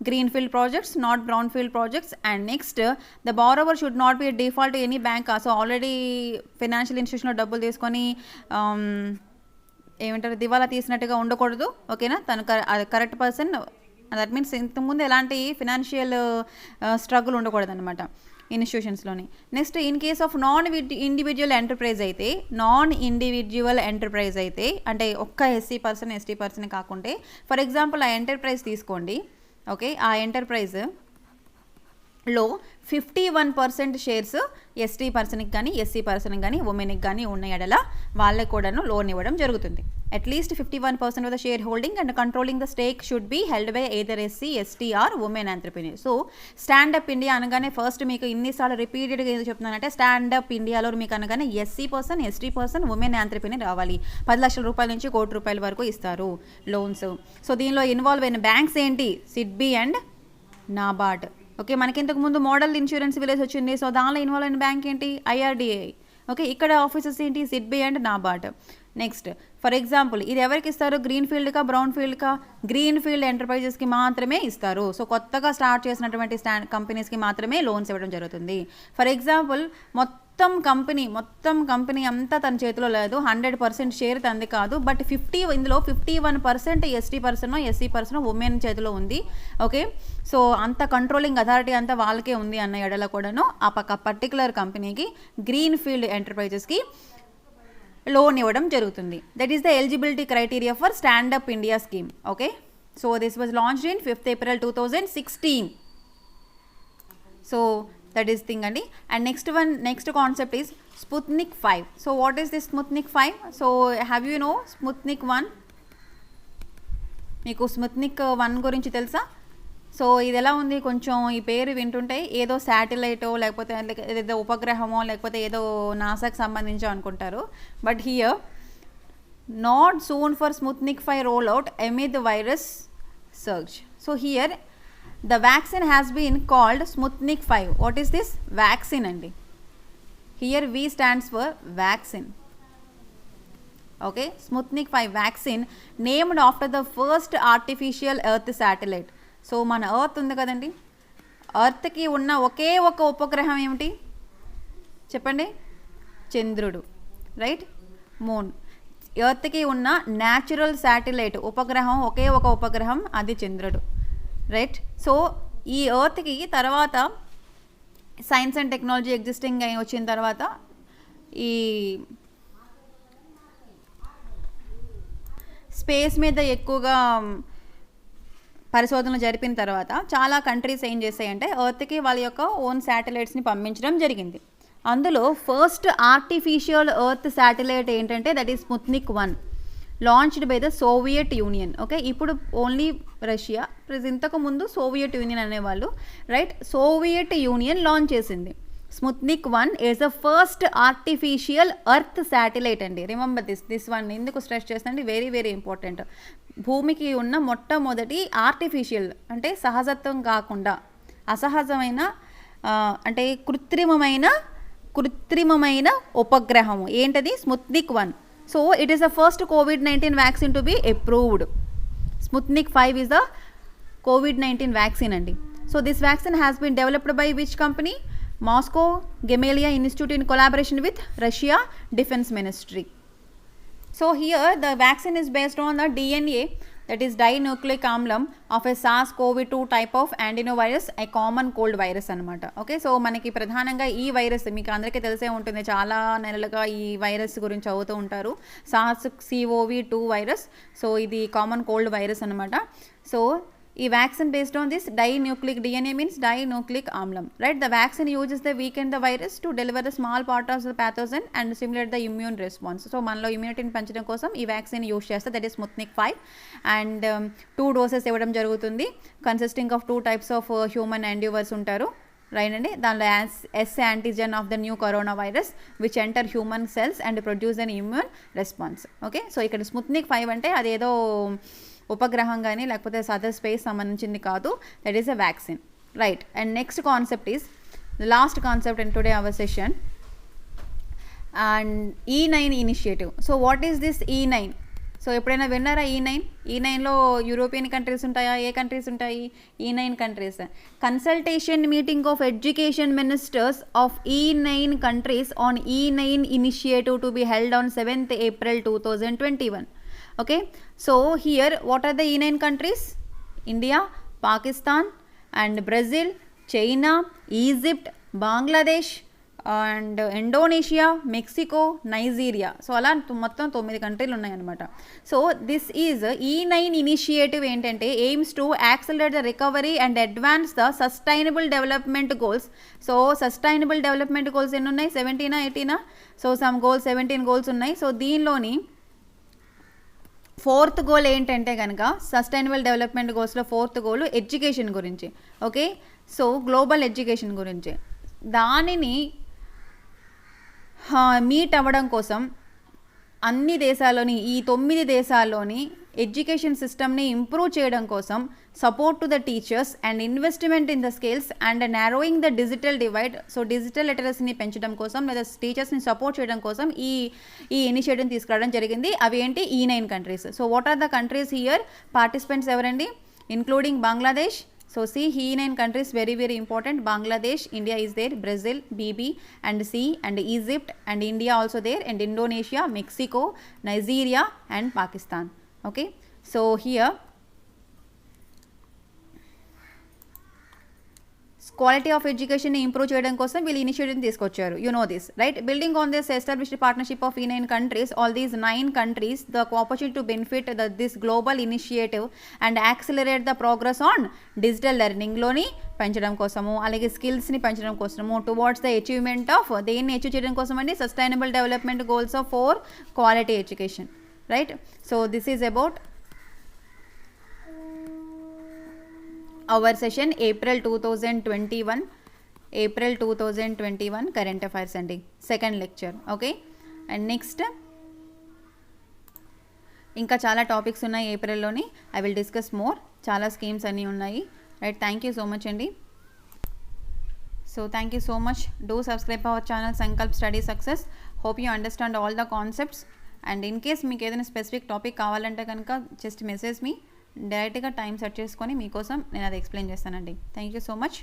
green field projects, not brown field projects. And next, the borrower should not be default any bank. So already financial ఇన్స్టిట్యూషన్లో డబ్బులు తీసుకొని దివాలా తీసినట్టుగా ఉండకూడదు, ఓకేనా. తను కరెక్ట్ పర్సన్, దట్ మీన్స్ ఇంతకుముందు ఎలాంటి financial struggle ఉండకూడదు అనమాట ఇన్స్టిట్యూషన్స్లోని. Next, in case of non individual enterprise అయితే అంటే ఒక్క ఎస్సీ పర్సన్, ఎస్టీ పర్సన్ కాకుంటే, ఫర్ ఎగ్జాంపుల్ ఆ ఎంటర్ప్రైజ్ తీసుకోండి, ఓకే. ఆ ఎంటర్ప్రైజ్ లో 51% షేర్స్ ఎస్టీ పర్సన్కి కానీ ఎస్సీ పర్సన్కి కానీ ఉమెన్కి కానీ ఉన్న ఎడల వాళ్ళకి కూడాను లోన్ ఇవ్వడం జరుగుతుంది. At least 51% of the share holding and controlling the stake should be held by either SC, ST or women entrepreneur. So stand up India అనగానే ఫస్ట్ మీకు ఇన్నిసార్లు రిపీటెడ్గా ఏదో చెప్తున్నానంటే, స్టాండప్ ఇండియాలో మీకు అనగానే SC person, ST person, women entrepreneur రావాలి. 10 లక్షల రూపాయల నుంచి ₹1,00,00,000 వరకు ఇస్తారు లోన్స్. సో దీనిలో ఇన్వాల్వ్ అయిన బ్యాంక్స్ ఏంటి? SIDBI and NABARD. ఓకే, మనకి ఇంతకు ముందు మోడల్ ఇన్సూరెన్స్ విలేజ్ వచ్చింది. సో దానిలో ఇన్వాల్వ్ అయిన బ్యాంక్ ఏంటి? IRDA. ఓకే, ఇక్కడ ఆఫీసెస్ ఏంటి? SIDBI and NABARD. Next for example ఇది ఎవరికి ఇస్తారు? గ్రీన్ ఫీల్డ్కా, బ్రౌన్ ఫీల్డ్కా? గ్రీన్ ఫీల్డ్ ఎంటర్ప్రైజెస్కి మాత్రమే ఇస్తారు. సో కొత్తగా స్టార్ట్ చేసినటువంటి కంపెనీస్కి మాత్రమే లోన్స్ ఇవ్వడం జరుగుతుంది. ఫర్ ఎగ్జాంపుల్ మొత్తం కంపెనీ అంతా తన చేతిలో లేదు, 100% షేర్ తంది కాదు, బట్ ఇందులో 51% ST person, SC person, women చేతిలో ఉంది. ఓకే, సో అంత కంట్రోలింగ్ అథారిటీ అంతా వాళ్ళకే ఉంది అన్న ఎడల కూడాను ఆ పర్టికులర్ కంపెనీకి గ్రీన్ ఫీల్డ్ ఎంటర్ప్రైజెస్కి లోన్ ఇవ్వడం జరుగుతుంది. That is the eligibility criteria for Stand Up India scheme. Okay, so this was launched in 5th April 2016. So that is thing andi. And next concept is Sputnik 5. So what is this Sputnik 5? So have you know Sputnik 1? మీకు Sputnik 1 గురించి తెలుసా? So ఇది ఎలా ఉంది, కొంచెం ఈ పేరు వింటుంటే ఏదో శాటిలైటో లేకపోతే ఏదో ఉపగ్రహమో లేకపోతే ఏదో నాసాకి సంబంధించో అనుకుంటారు. But here not soon for Sputnik 5 roll out amid the virus surge. So here the vaccine has been called Sputnik 5. What is this? Vaccine andi. Here V stands for vaccine. Okay, Sputnik 5 vaccine named after the first artificial earth satellite. So మన earth ఉంది కదండి, ఎర్త్కి ఉన్న ఒకే ఒక ఉపగ్రహం ఏమిటి చెప్పండి? చంద్రుడు. Right, moon. ఎర్త్కి ఉన్న న్యాచురల్ శాటిలైట్ ఉపగ్రహం ఒకే ఒక ఉపగ్రహం, అది చంద్రుడు. రైట్, సో ఈ ఎర్త్కి తర్వాత సైన్స్ అండ్ టెక్నాలజీ ఎగ్జిస్టింగ్ అయి వచ్చిన తర్వాత ఈ స్పేస్ మీద ఎక్కువగా పరిశోధనలు జరిపిన తర్వాత చాలా కంట్రీస్ ఏం చేశాయంటే ఎర్త్కి వాళ్ళ యొక్క ఓన్ శాటిలైట్స్ని పంపించడం జరిగింది. అందులో ఫస్ట్ ఆర్టిఫిషియల్ ఎర్త్ శాటిలైట్ ఏంటంటే that is Sputnik 1, launched by the Soviet union. Okay, ఇప్పుడు ఓన్లీ రష్యా, ఇంతకు ముందు సోవియట్ యూనియన్ అనేవాళ్ళు. రైట్, సోవియట్ యూనియన్ లాంచ్ చేసింది. Sputnik 1 is the first artificial earth satellite అండి. రిమెంబర్ దిస్ వన్ ఎందుకు stress చేస్తానండి, very very important. భూమికి ఉన్న మొట్టమొదటి ఆర్టిఫిషియల్ అంటే సహజత్వం కాకుండా అసహజమైన అంటే కృత్రిమమైన ఉపగ్రహము ఏంటది? Sputnik 1. So it is the first COVID-19 vaccine to be approved. Sputnik 5 is the COVID-19 vaccine andi. So this vaccine has been developed by which company? Moscow Gamaleya Institute in collaboration with Russia Defense Ministry. So here the vaccine is based on the DNA, that is dinucleic amlam of a SARS-CoV-2 type of adenovirus, a common cold virus అనమాట. Okay, so మనకి ప్రధానంగా ఈ virus మీకు అందరికీ తెలిసే ఉంటుంది, చాలా నెలలుగా ఈ వైరస్ గురించి చదువుతూ ఉంటారు. SARS-CoV-2 virus. సో ఇది కామన్ కోల్డ్ వైరస్ అనమాట. సో ఈ vaccine based on this dinucleic DNA means dinucleic amlam. Right, the vaccine uses the weaken the virus to deliver the small part of the pathogen and simulate the immune response. So మనలో ఇమ్యూనిటీని పెంచడం కోసం ఈ vaccine use చేస్తే that is Sputnik 5 and 2 doses ఇవ్వడం జరుగుతుంది. Consisting of 2 types of human endeavours ఉంటారు. Right అండి, దానిలో S antigen of the new corona virus which enter human cells and produce an immune response. Okay, so ఇక్కడ Sputnik 5 అంటే అదేదో ఉపగ్రహం కానీ లేకపోతే అదర్ స్పేస్ సంబంధించింది కాదు, that is a vaccine. Right, and next concept is the last concept in today our session and E9 initiative. So what is this E9? So ఎప్పుడైనా విన్నారా E9లో యూరోపియన్ కంట్రీస్ ఉంటాయా? ఏ కంట్రీస్ ఉంటాయి? E9 countries. Consultation meeting of education ministers of E9 countries on E9 initiative to be held on 7th April 2021. Okay, so here what are the E9 countries? India, Pakistan and Brazil, China, Egypt, Bangladesh, and Indonesia, Mexico, Nigeria. So అలా మొత్తం 9 కంట్రీలు ఉన్నాయన్నమాట. So this is E9 initiative ఏంటంటే aims to accelerate the recovery and advance the sustainable development goals. So sustainable development goals ఎన్ని ఉన్నాయి? 17 18. So some goals 17 goals ఉన్నాయి. So దీనిలోని 4th goal ఏంటంటే కనుక సస్టైనబుల్ డెవలప్మెంట్ గోల్స్లో 4th గోల్ ఎడ్యుకేషన్ గురించి. Okay, so global education గురించి. దానిని మీట్ అవ్వడం కోసం అన్ని దేశాల్లోని, ఈ 9 దేశాల్లోని ఎడ్యుకేషన్ సిస్టమ్ని ఇంప్రూవ్ చేయడం కోసం support to the teachers and investment in the skills and narrowing the digital divide. So digital లిటరసీని పెంచడం కోసం లేదా టీచర్స్ని సపోర్ట్ చేయడం కోసం ఈ ఇనిషియేటివ్ని తీసుకురావడం జరిగింది. అవి ఏంటి? E9 countries. So what are the countries here? Participants ఎవరండి? Including Bangladesh. So see, E9 countries very very important. Bangladesh, India is there, Brazil, BB and C, and Egypt and India also there, and Indonesia, Mexico, Nigeria and Pakistan. Okay, so here quality of ఎడ్యుకేషన్ని improve చేయడం కోసం వీళ్ళు initiative తీసుకొచ్చారు. You know this, right? Building on this established partnership of E9 countries, all these 9 countries, the opportunity to benefit this global initiative and accelerate the progress on digital learningలోని పెంచడం కోసము, అలాగే స్కిల్స్ని పెంచడం కోసము, టువార్డ్స్ ద అచీవ్మెంట్ ఆఫ్ దేన్ని achieve చేయడం కోసం అండి? Sustainable development goals of 4 quality education, right? So this is about our session April 2021 current affairs అండి, second lecture. Okay, and next ఇంకా చాలా టాపిక్స్ ఉన్నాయి ఏప్రిల్లోని. I will discuss more. చాలా స్కీమ్స్ అన్నీ ఉన్నాయి, right? Thank you so much అండి. So thank you so much. Do subscribe our channel Sankalp study success. Hope you understand all the concepts. And in case మీకు ఏదైనా specific topic కావాలంటే కనుక just message మీ. డైరెక్ట్గా time set చేసుకొని మీకోసం నేను అది ఎక్స్ప్లెయిన్ చేస్తానండి. Thank you so much.